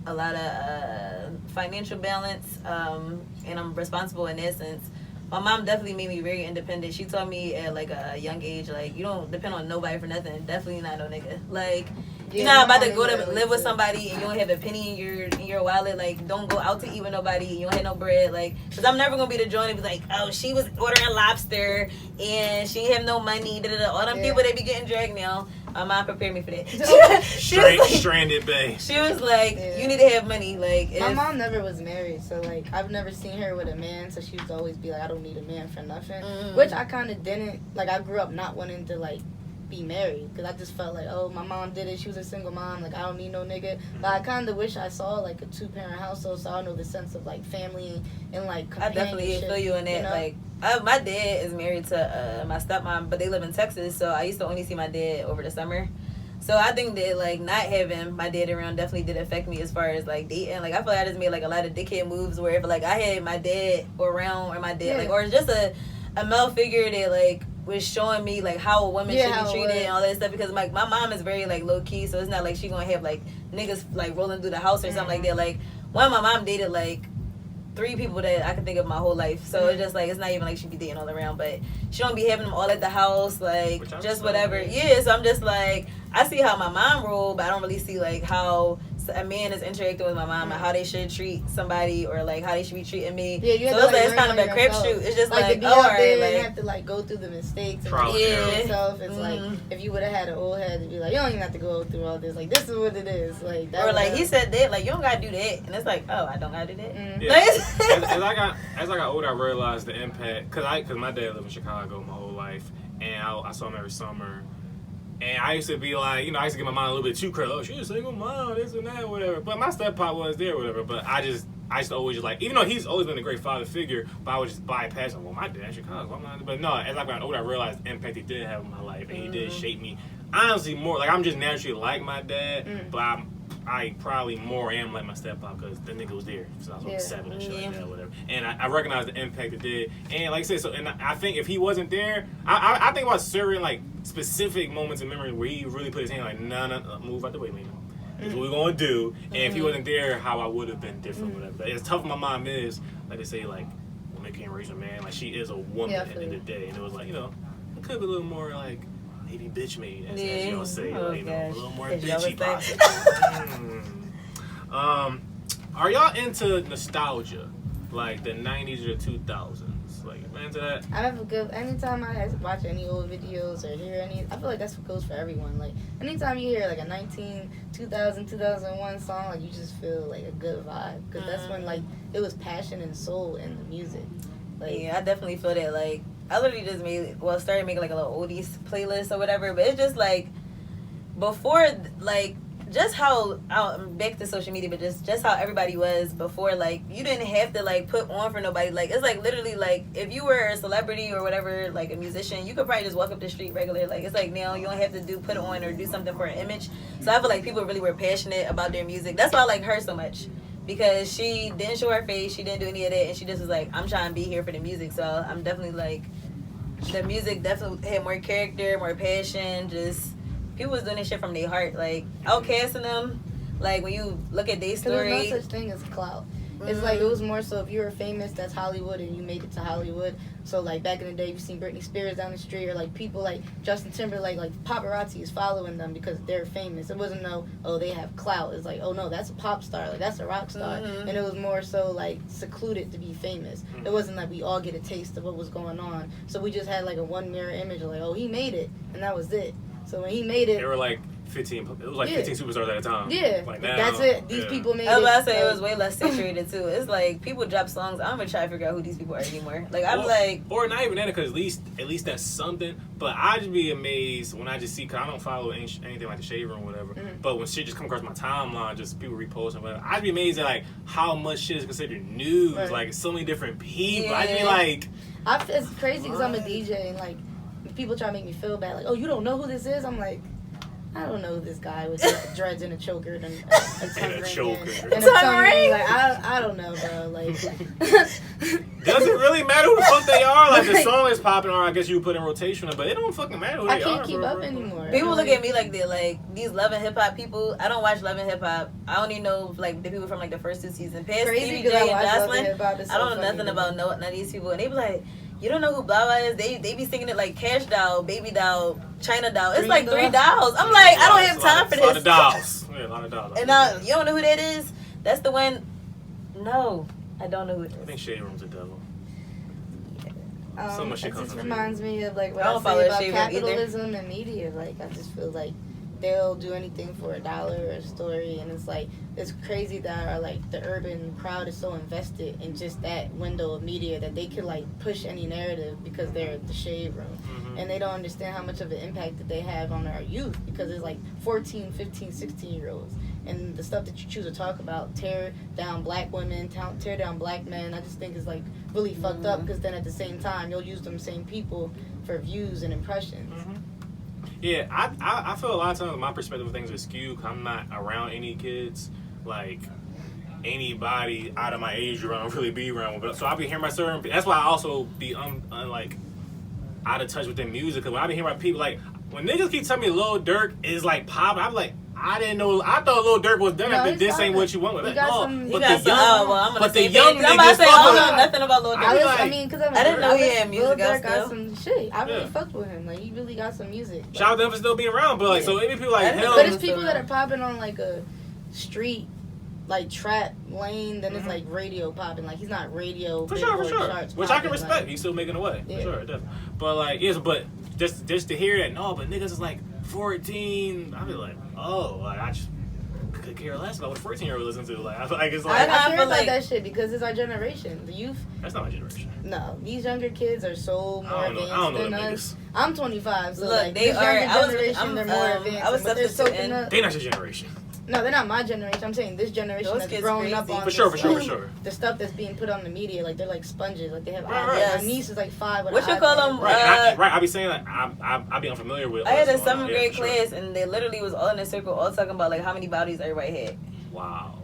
lot of financial balance, and I'm responsible in that sense. My mom definitely made me very independent. She taught me at like a young age, like you don't depend on nobody for nothing. Definitely not no nigga. Like you're not about to go to live with somebody and you don't have a penny in your wallet. Like don't go out to eat with nobody. You don't have no bread. Like because I'm never gonna be the joint and be like, oh, she was ordering lobster and she have no money. All them people they be getting dragged now. My mom prepared me for that. Stranded bae. She was like, you need to have money. Like my mom never was married, so like I've never seen her with a man. So she used to always be like, I don't need a man for nothing. Which I kind of didn't. Like I grew up not wanting to like be married because I just felt like, oh, my mom did it. She was a single mom. Like I don't need no nigga. But I kind of wish I saw like a 2-parent household, so I know the sense of like family and like. I definitely feel you in that. You know? Like. My dad is married to my stepmom, but they live in Texas, so I used to only see my dad over the summer. So I think that like not having my dad around definitely did affect me as far as like dating. Like I feel like I just made like a lot of dickhead moves where if like I had my dad around or my dad like or just a male figure that like was showing me like how a woman should be treated and all that stuff, because like my mom is very like low key, so it's not like she gonna have like niggas like rolling through the house or something like that. Like my mom dated like 3 people that I can think of my whole life. So it's just like, it's not even like she be dating all around, but she don't be having them all at the house, like just whatever. Yeah, so I'm just like, I see how my mom roll, but I don't really see like how a man is interacting with my mom and how they should treat somebody or like how they should be treating me. Yeah, you have so to, it's kind of a crapshoot. It's just like, to be oh, out there like, and have to like go through the mistakes and yourself. It's like if you would have had an old head to be like, you don't even have to go through all this. Like this is what it is. Like that or like he said that, like you don't gotta do that, and it's like, oh, I don't gotta do that. Yeah. as I got older, I realized the impact because my dad lived in Chicago my whole life, and I saw him every summer. And I used to be like, I used to give my mom a little bit too credit. Oh, she's a single mom, this and that, whatever. But my steppop was there, whatever. But I used to always just like, even though he's always been a great father figure, but I would just bypass him. Well, my dad in Chicago, I'm not. But no, as I got older, I realized the impact he did have in my life, and he did shape me. Honestly, more like I'm just naturally like my dad, but I probably more am like my steppop because the nigga was there since I was like 7 and shit like that, whatever. And I recognize the impact it did. And like I said, so and I think if he wasn't there, I think about certain like specific moments in memory where he really put his hand like, no, move out the way, Lena. That's what we're gonna do. And if he wasn't there, how I would have been different, whatever. But as tough as my mom is, like they say, like woman can't raise a man. Like she is a woman at the end of the day. And it was like, it could be a little more like. Maybe bitch made, as you all say, a little more bitchy possible. Are y'all into nostalgia? like the 90s or the 2000s. Like, into that. I have a good. Anytime I watch any old videos or hear any, I feel like that's what goes for everyone. Like, anytime you hear like a 2001 song, like you just feel like a good vibe because that's when like it was passion and soul in the music. Like, yeah, I definitely feel that. Like, I literally just started making like a little oldies playlist or whatever. But it's just like before, like. Just how back to social media, but just how everybody was before. Like, you didn't have to like put on for nobody. Like, it's like literally like if you were a celebrity or whatever, like a musician, you could probably just walk up the street regular. Like, it's like now you don't have to put on or do something for an image. So I feel like people really were passionate about their music. That's why I like her so much, because she didn't show her face, she didn't do any of that, and she just was like, I'm trying to be here for the music. So I'm definitely like, the music definitely had more character, more passion, just. People was doing this shit from their heart, like outcasting them. Like when you look at their story, there's no such thing as clout. It's like it was more so if you were famous, that's Hollywood, and you made it to Hollywood. So like back in the day, you've seen Britney Spears down the street, or like people like Justin Timberlake, like paparazzi is following them because they're famous. It wasn't they have clout. It's like, oh no, that's a pop star, like that's a rock star, and it was more so like secluded to be famous. It wasn't like we all get a taste of what was going on. So we just had like a one mirror image of like, oh, he made it, and that was it. So when he made it, there were like 15. It was like 15 superstars at a time. Yeah, like now, that's it. These people made it. I was about to say it was way less saturated too. It's like people drop songs. I'm gonna try to figure out who these people are anymore. Like or not even that, because at least that's something. But I just be amazed when I just see, cause I don't follow anything like the Shade Room or whatever. But when shit just come across my timeline, just people reposting whatever, I'd be amazed at like how much shit is considered news. Right. Like so many different people. Yeah. I'd be like, it's crazy because I'm a DJ and like. People try to make me feel bad, like, oh, you don't know who this is? I'm like, I don't know who this guy with dreads and a choker and a tongue ring. And a tongue ring? Like, I don't know, bro. Like, does it really matter who the fuck they are? Like, the song is popping, or I guess you put in rotation, but it don't fucking matter who they are. I can't keep up anymore. People look at me like they're like these Love and Hip Hop people. I don't watch Love and Hip Hop. I only know like the people from like the first 2 seasons. Past Stevie J and Jocelyn. I don't know nothing about none of these people, and they be like, you don't know who blah blah is? They be singing it like Cash Doll, Baby Doll, China Doll. It's like 3 dolls. I'm like, I don't have time for this. A lot of dolls. Yeah, a lot of dolls. And you don't know who that is? That's the one. No, I don't know who it is. I think Shade Room's a devil. So much shit comes. It just reminds me of like what I say about capitalism and media. Like I just feel like they'll do anything for $1 or a story, and it's like it's crazy that the urban crowd is so invested in just that window of media that they could like push any narrative because they're at the Shade Room. And they don't understand how much of an impact that they have on our youth, because it's like 14, 15, 16-year-olds. And the stuff that you choose to talk about, tear down black women, tear down black men, I just think is like really fucked up, because then at the same time, you'll use them same people for views and impressions. Yeah, I feel a lot of times my perspective of things is skewed, because I'm not around any kids. Like, anybody out of my age group I don't really be around with. So I'll be hearing my certain, that's why I also be like out of touch with their music, because when I be hearing about people, like when niggas keep telling me Lil Durk is like pop, I'm like, I didn't know. I thought Lil Durk was done. No, this ain't what you want with it. But the young niggas, I don't know nothing about Lil Durk. I didn't know he had music. Lil Durk got some shit. I really fucked with him. Like, he really got some music. Shout out to him for still being around. But like, so maybe people like him. But it's people that are popping on like a street, like trap lane, then it's like radio popping. Like, he's not radio for sure. Which I can respect. Like, he's still making a way. For sure, definitely. But like, but just to hear that, no, but niggas is like 14. I be like, oh, like I just could care less about what 14-year-old listen to. Like, I feel like it's like I care about that shit because it's our generation, the youth. That's not my generation. No, these younger kids are so more advanced than us. I'm 25, so look, like they this younger generation, they're more advanced. I was but they're soaking up. They're not your generation. No, they're not my generation. I'm saying this generation that's grown up on for sure. The stuff that's being put on the media, like they're like sponges. Like they have iPads. My niece is like 5 with what you call them? Right. I be saying like I be unfamiliar with. I had a 7th grade class, and they literally was all in a circle, all talking about like how many bodies everybody had. Wow.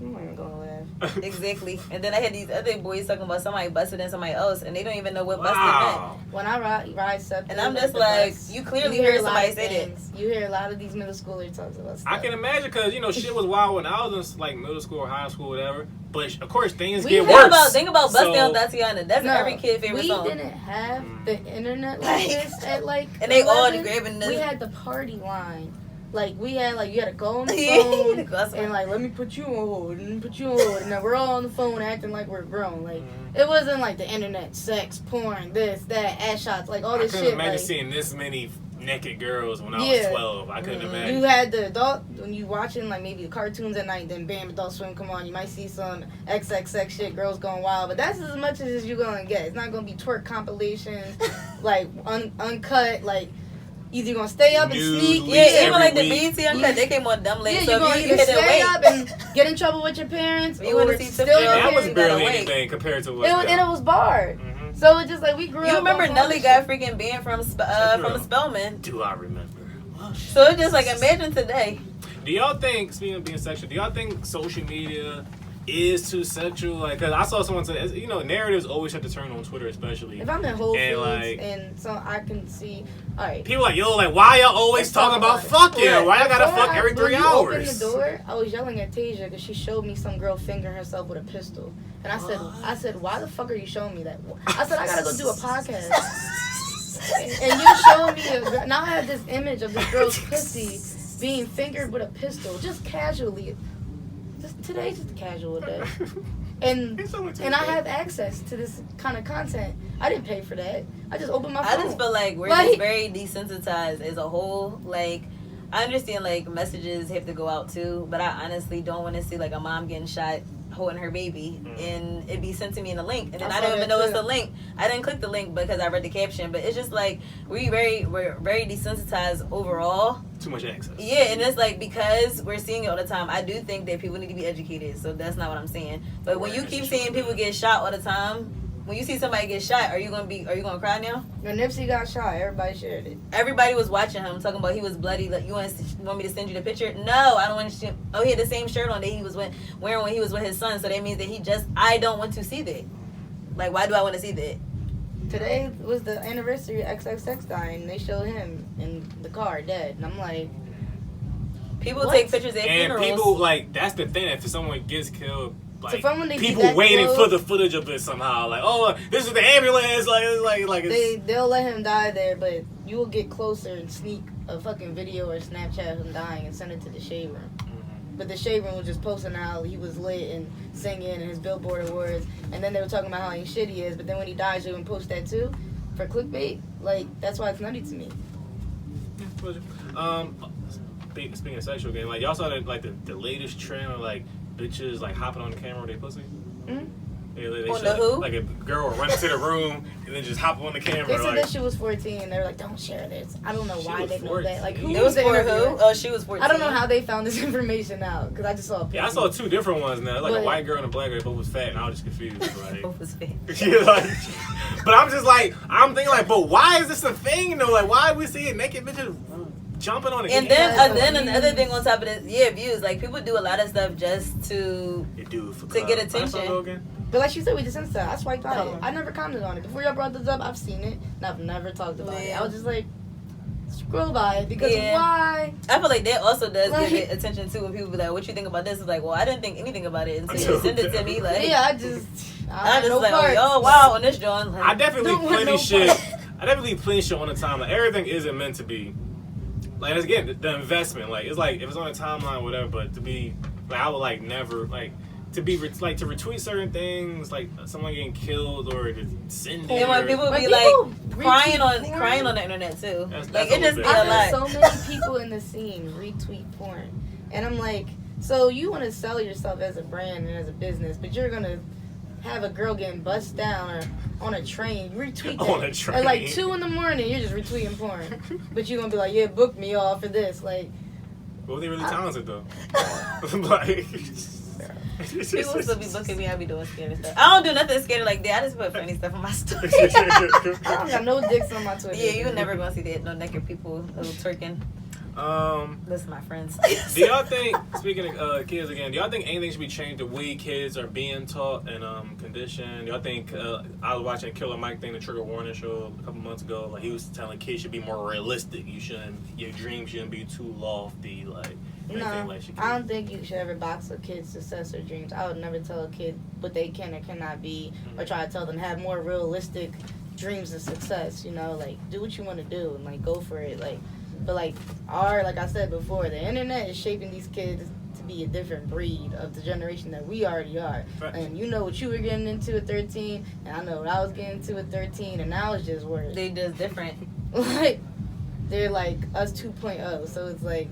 I'm not even gonna laugh. Exactly. And then I had these other boys talking about somebody busted in somebody else, and they don't even know what busted meant. When I ride up, and I'm just like, you clearly heard somebody say that. You hear a lot of these middle schoolers talk about stuff. I can imagine, because shit was wild when I was in like middle school or high school, whatever. But of course things get worse. Think about Bust Down Tatiana. That's every kid favorite song. We didn't have the internet like this at like. And they all grabbing this. We had the party line Like, we had, like, you had to go on the Yeah, phone and, like, let me put you on hold and put you on hold. And then we're all on the phone acting like we're grown. Like, it wasn't like the internet, sex, porn, this, that, ass shots, like, all this shit. I couldn't imagine like, seeing this many naked girls when I was 12. I couldn't imagine. You had the adult, when you watching, like, maybe the cartoons at night, then bam, Adult Swim come on. You might see some XXX shit, girls going wild. But that's as much as you're going to get. It's not going to be twerk compilations, like, uncut, like, either you're going to stay up and sneak. Yeah, even like the BT Uncut, they came on dumb late. Yeah, so you're going to stay up and get in trouble with your parents. You want to see still that was barely anything compared to what and it was barred. So it's just like we grew up. You remember Nelly got freaking banned from Spelman? Do I remember? So it's just like, imagine today. Do y'all think, speaking of being sexual, do y'all think social media is too sexual? Like, cause I saw someone say, you know, narratives always have to turn on Twitter, especially. If I'm in Whole Foods like, and so I can see, all right. People like, yo, like, why y'all always talking about fucking? Yeah. Why y'all gotta fuck every 3 hours? When you opened the door, I was yelling at Tasia because she showed me some girl fingering herself with a pistol, and I said, why the fuck are you showing me that? I said, I gotta go do a podcast. And you showed me a girl. Now I have this image of this girl's pussy being fingered with a pistol, just casually. Today's just a casual day. And I have access to this kind of content. I didn't pay for that. I just opened my phone. I just feel like we're just very desensitized as a whole. Like, I understand, like, messages have to go out too, but I honestly don't want to see, like, a mom getting shot holding her baby and it be sent to me in a link, and then I don't even know it's the link. I didn't click the link because I read the caption, but it's just like we're very desensitized overall. Too much access. Yeah, and it's like because we're seeing it all the time. I do think that people need to be educated, so that's not what I'm saying. But when you keep seeing people get shot all the time, when you see somebody get shot, are you gonna cry now? When Nipsey got shot, everybody shared it. Everybody was watching him, talking about he was bloody. Like, you want me to send you the picture? No, I don't want to. Oh, he had the same shirt on that he was wearing when he was with his son. So that means that I don't want to see that. Like, why do I want to see that? Today was the anniversary of XXX dying. They showed him in the car dead, and I'm like, people take pictures at funerals. And people, like, that's the thing. If someone gets killed, like, so people waiting for the footage of it somehow. Like, oh, this is the ambulance. Like they'll let him die there, but you will get closer and sneak a fucking video or Snapchat of him dying and send it to the shade room. But the shade room was just posting how he was lit and singing and his Billboard awards, and then they were talking about how shit he is. But then when he dies, they would post that too for clickbait. Like, that's why it's nutty to me. Speaking of sexual game, like, y'all saw that, like, the latest trend of, like, bitches, like, hopping on the camera with their pussy? Mm-hmm. Yeah, they on showed, the who? like, a girl would run into the room and then just hop on the camera. They said like, that she was 14, and they were like, don't share this. I don't know why they know that. Like, who it was the for interviewer? who? Oh, she was 14. I don't know how they found this information out, because I just saw a picture. Yeah, I saw two different ones now. Like, a white girl and a black girl, both was fat, and I was just confused. Like, Both was fat. yeah, like, but I'm just like, I'm thinking, like, but why is this a thing, though? Like, why are we seeing naked bitches jumping on the And then another thing on top of this, views. Like, people do a lot of stuff just to get attention. But like she said, we desensitized. I swiped on it. I never commented on it. Before y'all brought this up, I've seen it, and I've never talked about it. I was just like, scroll by it, because why? I feel like that also does give it attention too. When people be like, what you think about this? It's like, well, I didn't think anything about it until you send it to me. Like, yeah, I just like, oh wow, on this joint. Like, I definitely plenty shit. I definitely plenty shit on the timeline. Everything isn't meant to be. Like, again, the investment. Like, it's like if it's on a timeline, or whatever. But to be, like, I would like never like. To be like to retweet certain things, like someone getting killed or to send it. And when people be like crying on the internet too. Like, it just be a lot. I have so many people in the scene retweet porn, and I'm like, so you want to sell yourself as a brand and as a business, but you're gonna have a girl getting bussed down or on a train, retweet that. On a train. At like 2 a.m, you're just retweeting porn, but you're gonna be like, yeah, book me off for this, like. Well, they really talented though. Like. People still be booking me. I be doing scary stuff. I don't do nothing scary like that. I just put funny stuff on my story. I don't got no dicks on my Twitter. Yeah, you never gonna see that. No naked people twerking. Listen, my friends. Do y'all think, speaking of kids again, do y'all think anything should be changed the way kids are being taught and conditioned? Do y'all think, I was watching Killer Mike thing, the Trigger Warning show a couple months ago, like, he was telling kids should be more realistic. Your dreams shouldn't be too lofty, like. No, I don't think you should ever box a kid's success or dreams. I would never tell a kid what they can or cannot be, or try to tell them have more realistic dreams of success. You know, like, do what you want to do and like go for it. Like, But like I said before, the internet is shaping these kids to be a different breed of the generation that we already are. Right. And you know what you were getting into at 13, and I know what I was getting into at 13, and now it's just worse. They just different. Like, they're like us 2.0, so it's like,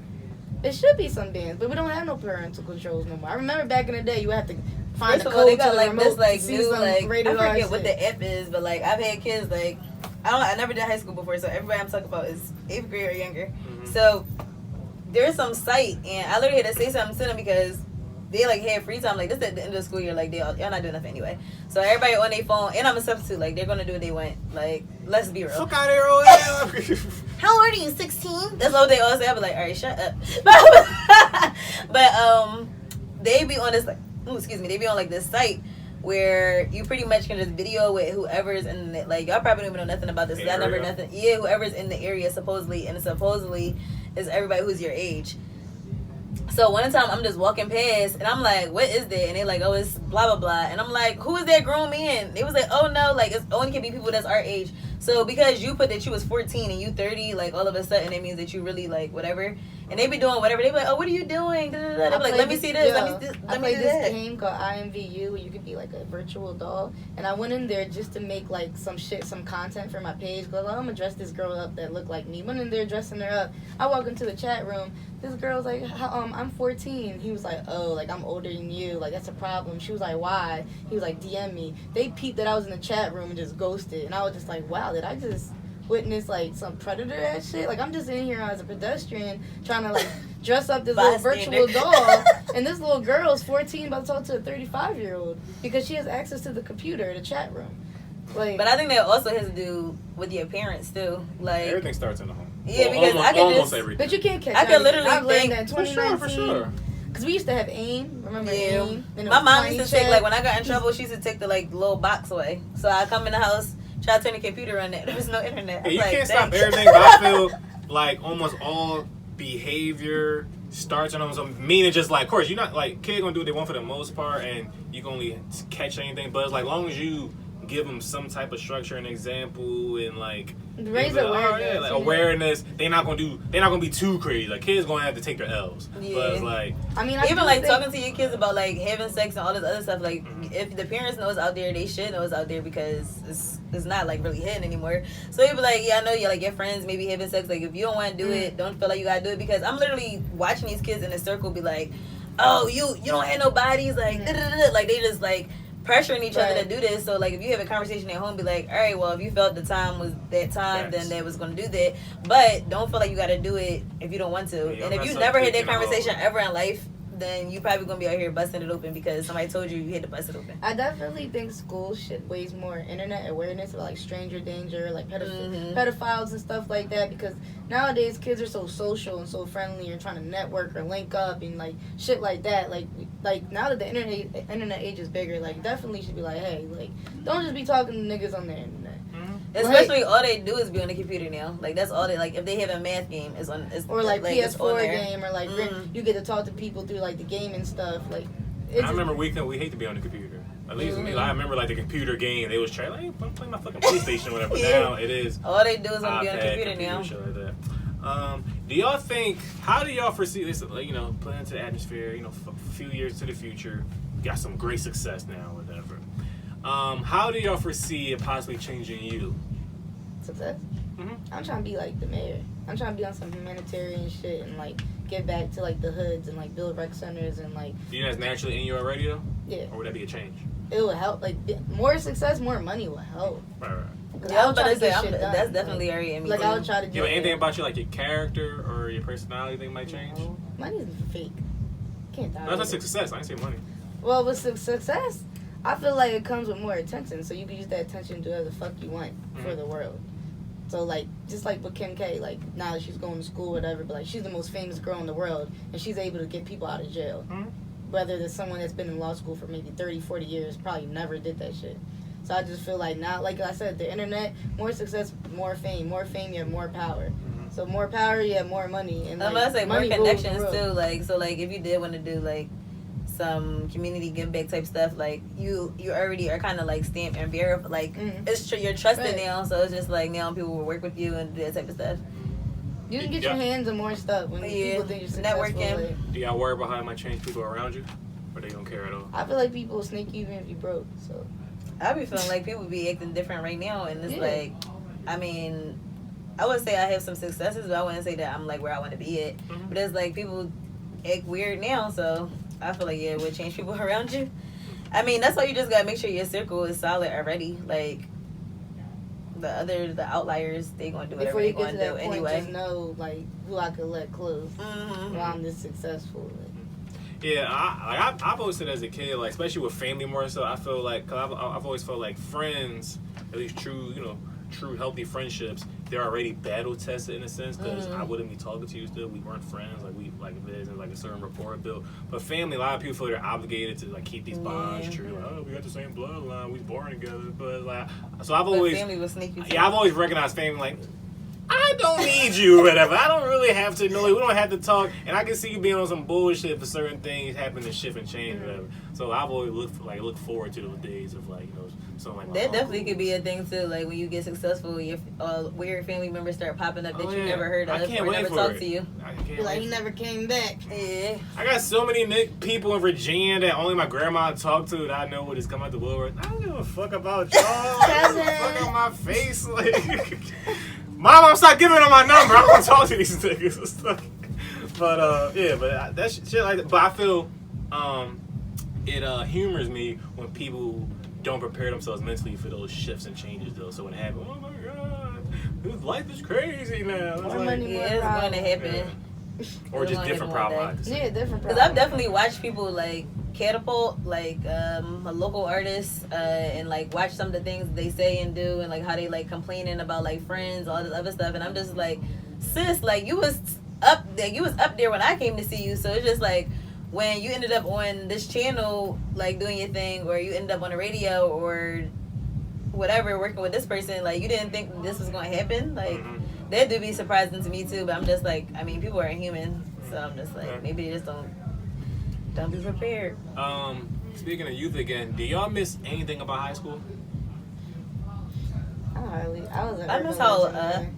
it should be some bands, but we don't have no parental controls no more. I remember back in the day, you have to find First the of all, code they to got the like remote this like to see new some like I rated R forget what shit. the app is, but like I've had kids like I never did high school before, so everybody I'm talking about is 8th grade or younger. Mm-hmm. So there's some site, and I literally had to say something to them because they like had free time. Like this at the end of the school year, like y'all not doing nothing anyway. So everybody on their phone, and I'm a substitute. Like they're gonna do what they want. Like let's be real. Fuck out of here, old How old are you? 16? That's what they all say. I be like, all right, shut up. But they be on this like, they be on like this site where you pretty much can just video with whoever's in the, like y'all probably don't even know nothing about this. I never nothing. Yeah, whoever's in the area supposedly, and supposedly is everybody who's your age. So one time I'm just walking past and I'm like, what is that? And they like, oh, it's blah blah blah. And I'm like, who is that grown man? They was like, oh no, like it's only can be people that's our age. So because you put that you was 14 and you 30, like all of a sudden it means that you really like whatever. And they be doing whatever. They be like, oh, what are you doing? They be like, let me see this. I played this game called IMVU where you could be like a virtual doll. And I went in there just to make like some content for my page. Because I'm going to dress this girl up that looked like me. Went in there dressing her up. I walk into the chat room. This girl's like, I'm 14. He was like, oh, like I'm older than you. Like that's a problem. She was like, why? He was like, DM me. They peeped that I was in the chat room and just ghosted. And I was just like, wow, did I just witness like some predator ass shit? Like I'm just in here as a pedestrian trying to like dress up this little virtual doll, and this little girl's 14 about to talk to a 35-year-old because she has access to the computer, the chat room. Like, but I think that also has to do with your parents too. Like everything starts in the home. Yeah, because I can almost just, everything. But you can't catch. I can literally I've learned think that in 2019. For sure. Because we used to have AIM. Remember AIM? My mom used to take, like, when I got in trouble, she used to take the, like, little box away. So I come in the house, try to turn the computer on there. There was no internet. Yeah, you like, can't stop everything, but I feel like almost all behavior starts on almost meaning just like, of course, you're not, like, kids gonna do what they want for the most part, and you can only catch anything, but it's like, long as you give them some type of structure and example and like raise awareness, awareness, they're not gonna be too crazy. Like kids gonna have to take their L's. Yeah. But it's like, I mean, even like talking to your kids about like having sex and all this other stuff, like if the parents know it's out there, they should know it's out there because it's not like really hidden anymore. So you'd be like, yeah, I know you like your friends maybe having sex, like if you don't want to do it, don't feel like you gotta do it, because I'm literally watching these kids in a circle be like, oh, you don't have no bodies, like like they just like pressuring each other to do this. So like if you have a conversation at home, be like, all right, well if you felt the time was that time, then that was going to do that, but don't feel like you got to do it if you don't want to. And if you never had that conversation ever in life, then you probably gonna be out here busting it open because somebody told you had to bust it open. I definitely think schools should raise more internet awareness about like stranger danger, like pedophiles and stuff like that, because nowadays kids are so social and so friendly and trying to network or link up and like shit like that. Like now that the internet age is bigger, like definitely should be like, hey, like don't just be talking to niggas on the internet. Especially all they do is be on the computer now. Like that's all they like. If they have a math game, or like PS4 game, or like you get to talk to people through like the game and stuff. Like I remember we hate to be on the computer. At least me, I remember like the computer game. They was trying like, I'm playing my fucking PlayStation or whatever. Now it is all they do is on the computer now. Shit like that. Do y'all think? How do y'all foresee this? Like, you know, put into the atmosphere. You know, a few years to the future, got some great success now, whatever. How do y'all foresee it possibly changing you? Success? I'm trying to be like the mayor. I'm trying to be on some humanitarian shit and like get back to like the hoods and like build rec centers and like. Do you know that's naturally in you already though? Yeah. Or would that be a change? It would help. Like more success, more money will help. Right. Yeah, that's definitely already in me. Like I would try to do. You know anything about you, like your character or your personality, think might change? No. Money's fake. Can't die. No, that's like success. I ain't say money. Well, with success, I feel like it comes with more attention, so you can use that attention to do whatever the fuck you want for the world. So like, just like with Kim K, like now that she's going to school, whatever, but like she's the most famous girl in the world, and she's able to get people out of jail. Whether there's someone that's been in law school for maybe 30, 40 years, probably never did that shit. So I just feel like now, like I said, the internet, more success, more fame, you have more power. So more power, you have more money. And I'm about to say more connections too. Like so, like if you did want to do like some community give back type stuff, like you already are kind of like stamped and verified, like it's you're trusted now, so it's just like now people will work with you and do that type of stuff. You can get your hands on more stuff when people think you're successful. Networking. Do y'all worry about how it might change people around you? Or they don't care at all? I feel like people will snake you even if you broke, so. I be feeling like people be acting different right now, and it's like, I mean, I would say I have some successes, but I wouldn't say that I'm like where I want to be at. Mm-hmm. But it's like people act weird now, so I feel like it would change people around you. I mean, that's why you just gotta make sure your circle is solid already. Like the outliers, they gonna do whatever they gonna do anyway. Just know like who I could let close while I'm this successful. Yeah, I've always said as a kid, like especially with family more so, I feel like, cause I've always felt like friends, at least true healthy friendships, they're already battle tested in a sense, because I wouldn't be talking to you still. We weren't friends, like if there's like a certain rapport built. But family, a lot of people feel they're obligated to like keep these bonds true. Like, oh, we got the same bloodline, we born together. But like, so I've always family will sneak you. Yeah, I've always recognized family like, I don't need you or whatever. I don't really have to know. We don't have to talk. And I can see you being on some bullshit for certain things happen to shift and change or whatever. So I've always look forward to those days of like, something like that definitely could be a thing too. Like when you get successful, your weird family members start popping up that you never heard of or never talked to you. Like he never came back. Yeah. I got so many people in Virginia that only my grandma talked to that I know would just come out the woodwork. I don't give a fuck about y'all. I don't give a fuck on my face. Like, Mom, stop giving them my number. I don't want to talk to these niggas and stuff. But but that shit like that. But I feel it humors me when people don't prepare themselves mentally for those shifts and changes though. So when it happens, oh my god, this life is crazy now. It's like, it's going to happen. Yeah. Or just different problems. Yeah, different problems. Because I've definitely watched people like catapult, like a local artist, and like watch some of the things they say and do, and like how they like complaining about like friends, all this other stuff, and I'm just like, sis, like you was up there when I came to see you, so it's just like when you ended up on this channel like doing your thing, or you ended up on the radio or whatever working with this person, like you didn't think this was going to happen, like that do be surprising to me too. But I'm just like, I mean, people are human, so I'm just like, maybe they just don't be prepared. Speaking of youth again, do y'all miss anything about high school? I miss how I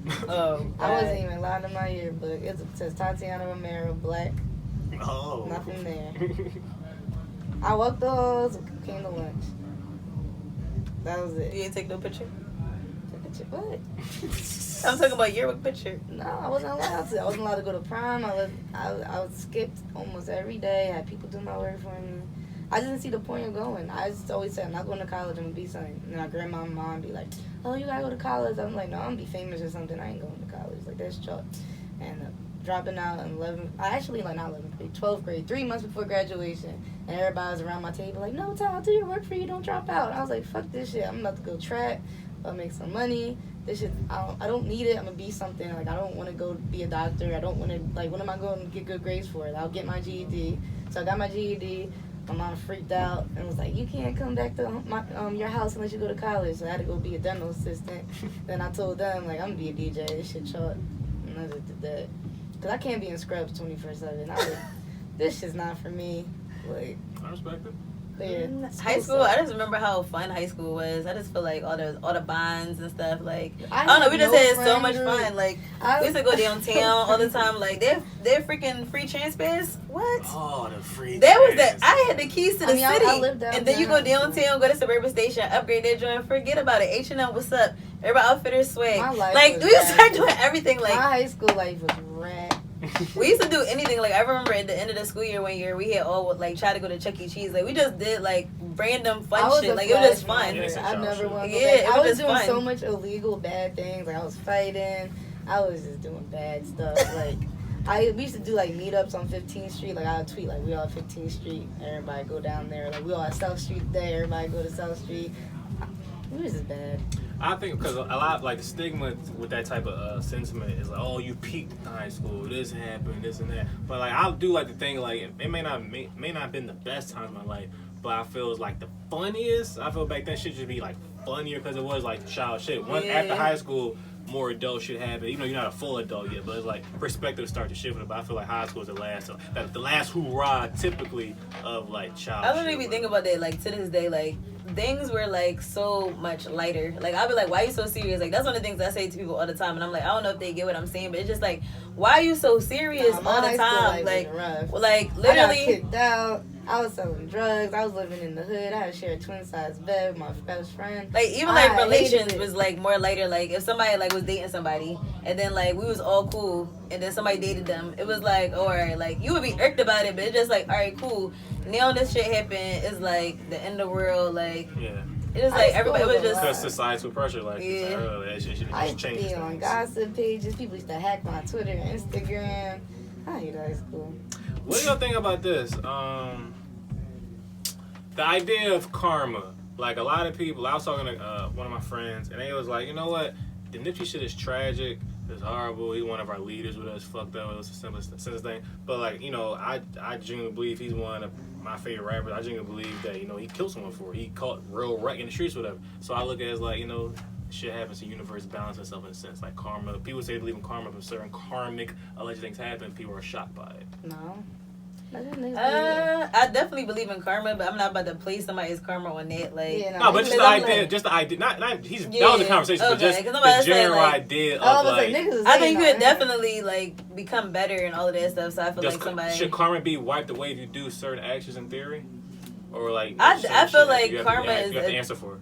wasn't even lying in my yearbook. It says Tatiana Romero, black. Oh. Nothing there. I walked the halls, came to lunch. That was it. You didn't take no picture? What? I'm talking about yearbook picture. No, I wasn't allowed to. I wasn't allowed to go to prom. I was skipped almost every day. I had people do my work for me. I didn't see the point of going. I just always said, I'm not going to college, I'm going to be something. And then my grandma and mom be like, oh, you got to go to college. I'm like, no, I'm going to be famous or something. I ain't going to college. Like, that's chalk. And dropping out in 12th grade, 3 months before graduation. And everybody was around my table like, no, Ty, I'll do your work for you. Don't drop out. I was like, fuck this shit. I'm about to go track. I'll make some money. This shit, I don't need it. I'm going to be something. Like, I don't want to go be a doctor. I don't want to, like, what am I going to get good grades for? I'll get my GED. So I got my GED. My mom freaked out and was like, you can't come back to your house unless you go to college. So I had to go be a dental assistant. Then I told them, like, I'm going to be a DJ. This shit short. And I just did that. Because I can't be in scrubs 24/7. This shit's not for me. Like, I respect it. Yeah, high school, I just remember how fun high school was. I just feel like all the bonds and stuff. Like, I don't know, we just had so much fun. Like, we used to go downtown all the time. Like, they're freaking free transfers. What? Oh, the free. That was I had the keys to the city. I lived and then you go downtown, go to Suburban Station, upgrade that joint. Forget about it. H&M, what's up? Everybody outfitters swag. Like, we used to start doing everything. Like, my high school life was rad. We used to do anything. Like, I remember at the end of the school year one year, we had all like try to go to Chuck E. Cheese. Like, we just did like random fun shit. Like, it was just fun. I never went. Yeah, I was doing so much illegal bad things. Like, I was fighting. I was just doing bad stuff. Like, we used to do like meetups on 15th Street. Like, I would tweet like, we all at 15th Street. Everybody go down there. Like, we all at South Street today. Everybody go to South Street. It was just bad. I think because a lot, like, the stigma with that type of sentiment is like, oh, you peaked in high school, this happened, this and that. But like, I do like to think like it may not have been the best times of my life, but I feel it's like the funniest. I feel back then shit should be like funnier because it was like child shit. After high school, more adult shit happen. You know, you're not a full adult yet, but it's like perspective start to shift. But I feel like high school is the last hoorah typically of like child. I literally be thinking about that. Like, to this day, like, things were like so much lighter. Like I'll be like, why are you so serious? Like that's one of the things I say to people all the time, and I'm like, I don't know if they get what I'm saying, but it's just like, why are you so serious all the time? Like literally, I got kicked out. I was selling drugs. I was living in the hood. I had to share a twin size bed with my best friend. Like even like relations was like more lighter. Like if somebody like was dating somebody and then like we was all cool and then somebody dated them, it was like, alright, like you would be irked about it, but it's just like, alright, cool. Now this shit happened. It's like the end of the world. Like it was like everybody was just because societal pressure. Like I used to be on gossip pages. People used to hack my Twitter and Instagram. I hate high school. What do y'all think about this? The idea of karma. Like a lot of people, I was talking to one of my friends, and they was like, you know what? The Nipsey shit is tragic. It's horrible. He's one of our leaders with us. Fucked up. It was the simplest thing. But like, you know, I genuinely believe he's one of my favorite rappers. I genuinely believe that, you know, he killed someone for it. He caught real wreck in the streets, whatever. So I look at it as like, you know, shit happens. The universe balances itself in a sense. Like karma. People say they believe in karma. When certain karmic alleged things happen, people are shocked by it. No. I definitely believe in karma, but I'm not about to place somebody's karma on that. Like, but just the idea, like, just the idea. Not that was a conversation, but just the general idea of like. I think you could definitely like become better and all of that stuff. So I feel like somebody should karma be wiped away if you do certain actions in theory, or like I feel like karma is you have to answer for it.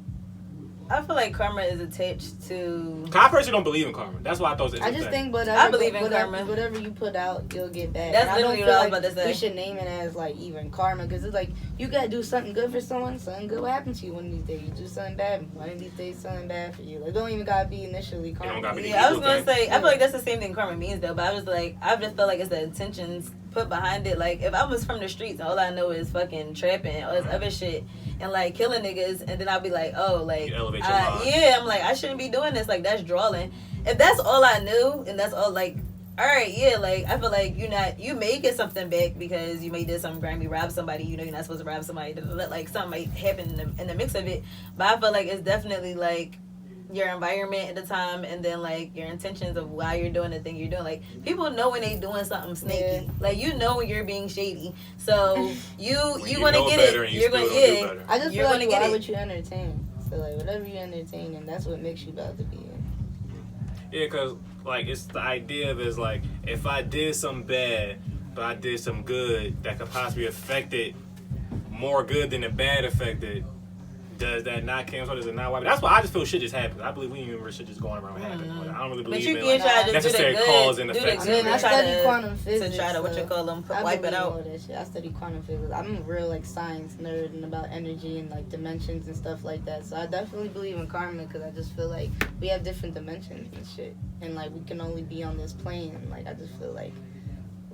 I feel like karma is attached to. I personally don't believe in karma. That's why I thought it was I just think I believe in karma. Whatever you put out, you'll get back. That's literally what I was about to say. We should name it as like even karma, because it's like you gotta do something good for someone. Something good will happen to you one of these days. You do something bad, one of these days something bad for you. Like don't even gotta be initially karma. I was gonna say I feel like that's the same thing karma means though. But I was like I just felt like it's the intentions put behind it. Like if I was from the streets and all I know is fucking trapping and all this other shit and like killing niggas, and then I'll be like, oh, like I'm like I shouldn't be doing this. Like that's drawing. If that's all I knew and that's all, like, all right, yeah, like I feel like you may get something back because you may did something grimy, rob somebody. You know you're not supposed to rob somebody. Like something might happen in the mix of it. But I feel like it's definitely like your environment at the time, and then like your intentions of why you're doing the thing you're doing. Like people know when they doing something snaky. Like you know when you're being shady. So you want to get it. You're going to I just feel like why would you entertain? So like whatever you entertain, and that's what makes you about to be in. Yeah, because like it's the idea of is like if I did something bad, but I did some good that could possibly affect it more good than the bad affected. Does that not cancel? Does it not wipe? That's why I just feel shit just happens. I believe we universe shit just going around happening. Like, I don't really believe in like, necessary cause and effect. I study quantum physics. To try to wipe it out. I study quantum physics. I'm a real like science nerd and about energy and like dimensions and stuff like that. So I definitely believe in karma because I just feel like we have different dimensions and shit, and like we can only be on this plane. And like I just feel like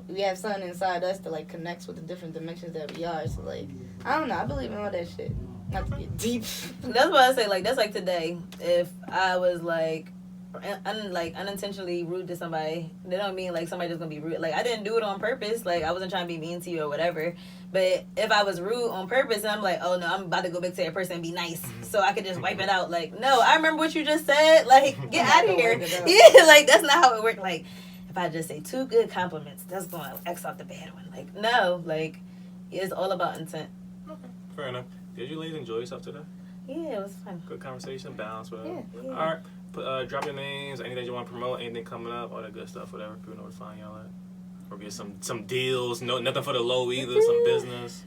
we have something inside us that like connects with the different dimensions that we are. So like I don't know. I believe in all that shit. Not to get deep. That's what I say. Like that's like today. If I was like, unintentionally rude to somebody, that don't mean like somebody just gonna be rude. Like I didn't do it on purpose. Like I wasn't trying to be mean to you or whatever. But if I was rude on purpose, and I'm like, oh no, I'm about to go back to that person and be nice, so I could just wipe it out. Like no, I remember what you just said. Like get out of here. Yeah, like that's not how it worked. Like if I just say 2 good compliments, that's gonna X out the bad one. Like no, like it's all about intent. Okay, fair enough. Did you ladies enjoy yourself today? Yeah, it was fun. Good conversation, balance, whatever. Yeah. All right, drop your names, anything you want to promote, anything coming up, all that good stuff, whatever. People know where to find y'all at. Or get some deals, no, nothing for the low either, some business.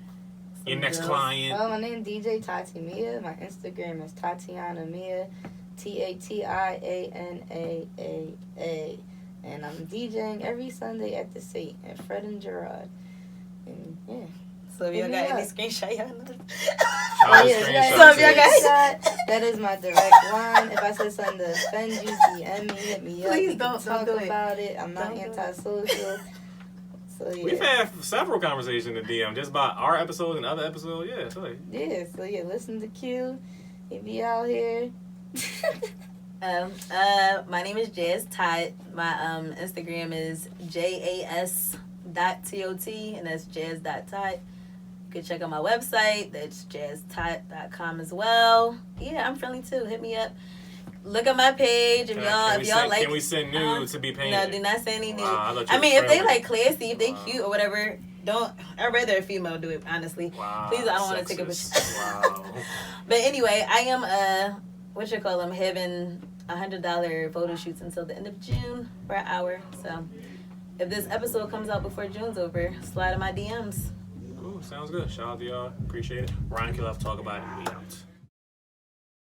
Your next client. Oh, my name is DJ Tati Mia. My Instagram is Tatiana Mia, TatiANAAA. And I'm DJing every Sunday at the Saint at Fred and Gerard. And yeah. So if y'all got any screenshot, y'all know. So if y'all got that is my direct line. If I said something to offend you, DM me, hit me up. Please don't talk about it. I'm not antisocial. So yeah. We've had several conversations in the DM just about our episode and other episodes. Yeah, so yeah, listen to Q. He be out here. My name is Jazz Tot. My Instagram is JAS.TOT, and that's jazz.tot. You can check out my website. That's jazztot.com as well. Yeah, I'm friendly too. Hit me up. Look at my page. If y'all like, can we send nude to be painted? No, do not send any nude. I mean, if they like classy, if they cute or whatever, I'd rather a female do it, honestly. Wow. Please, I don't want to take a picture. Wow. But anyway, I am having $100 photo shoots until the end of June for an hour. So if this episode comes out before June's over, slide in my DMs. Ooh, sounds good. Shout out to y'all. Appreciate it. RightonQuelive, talk about it. We out.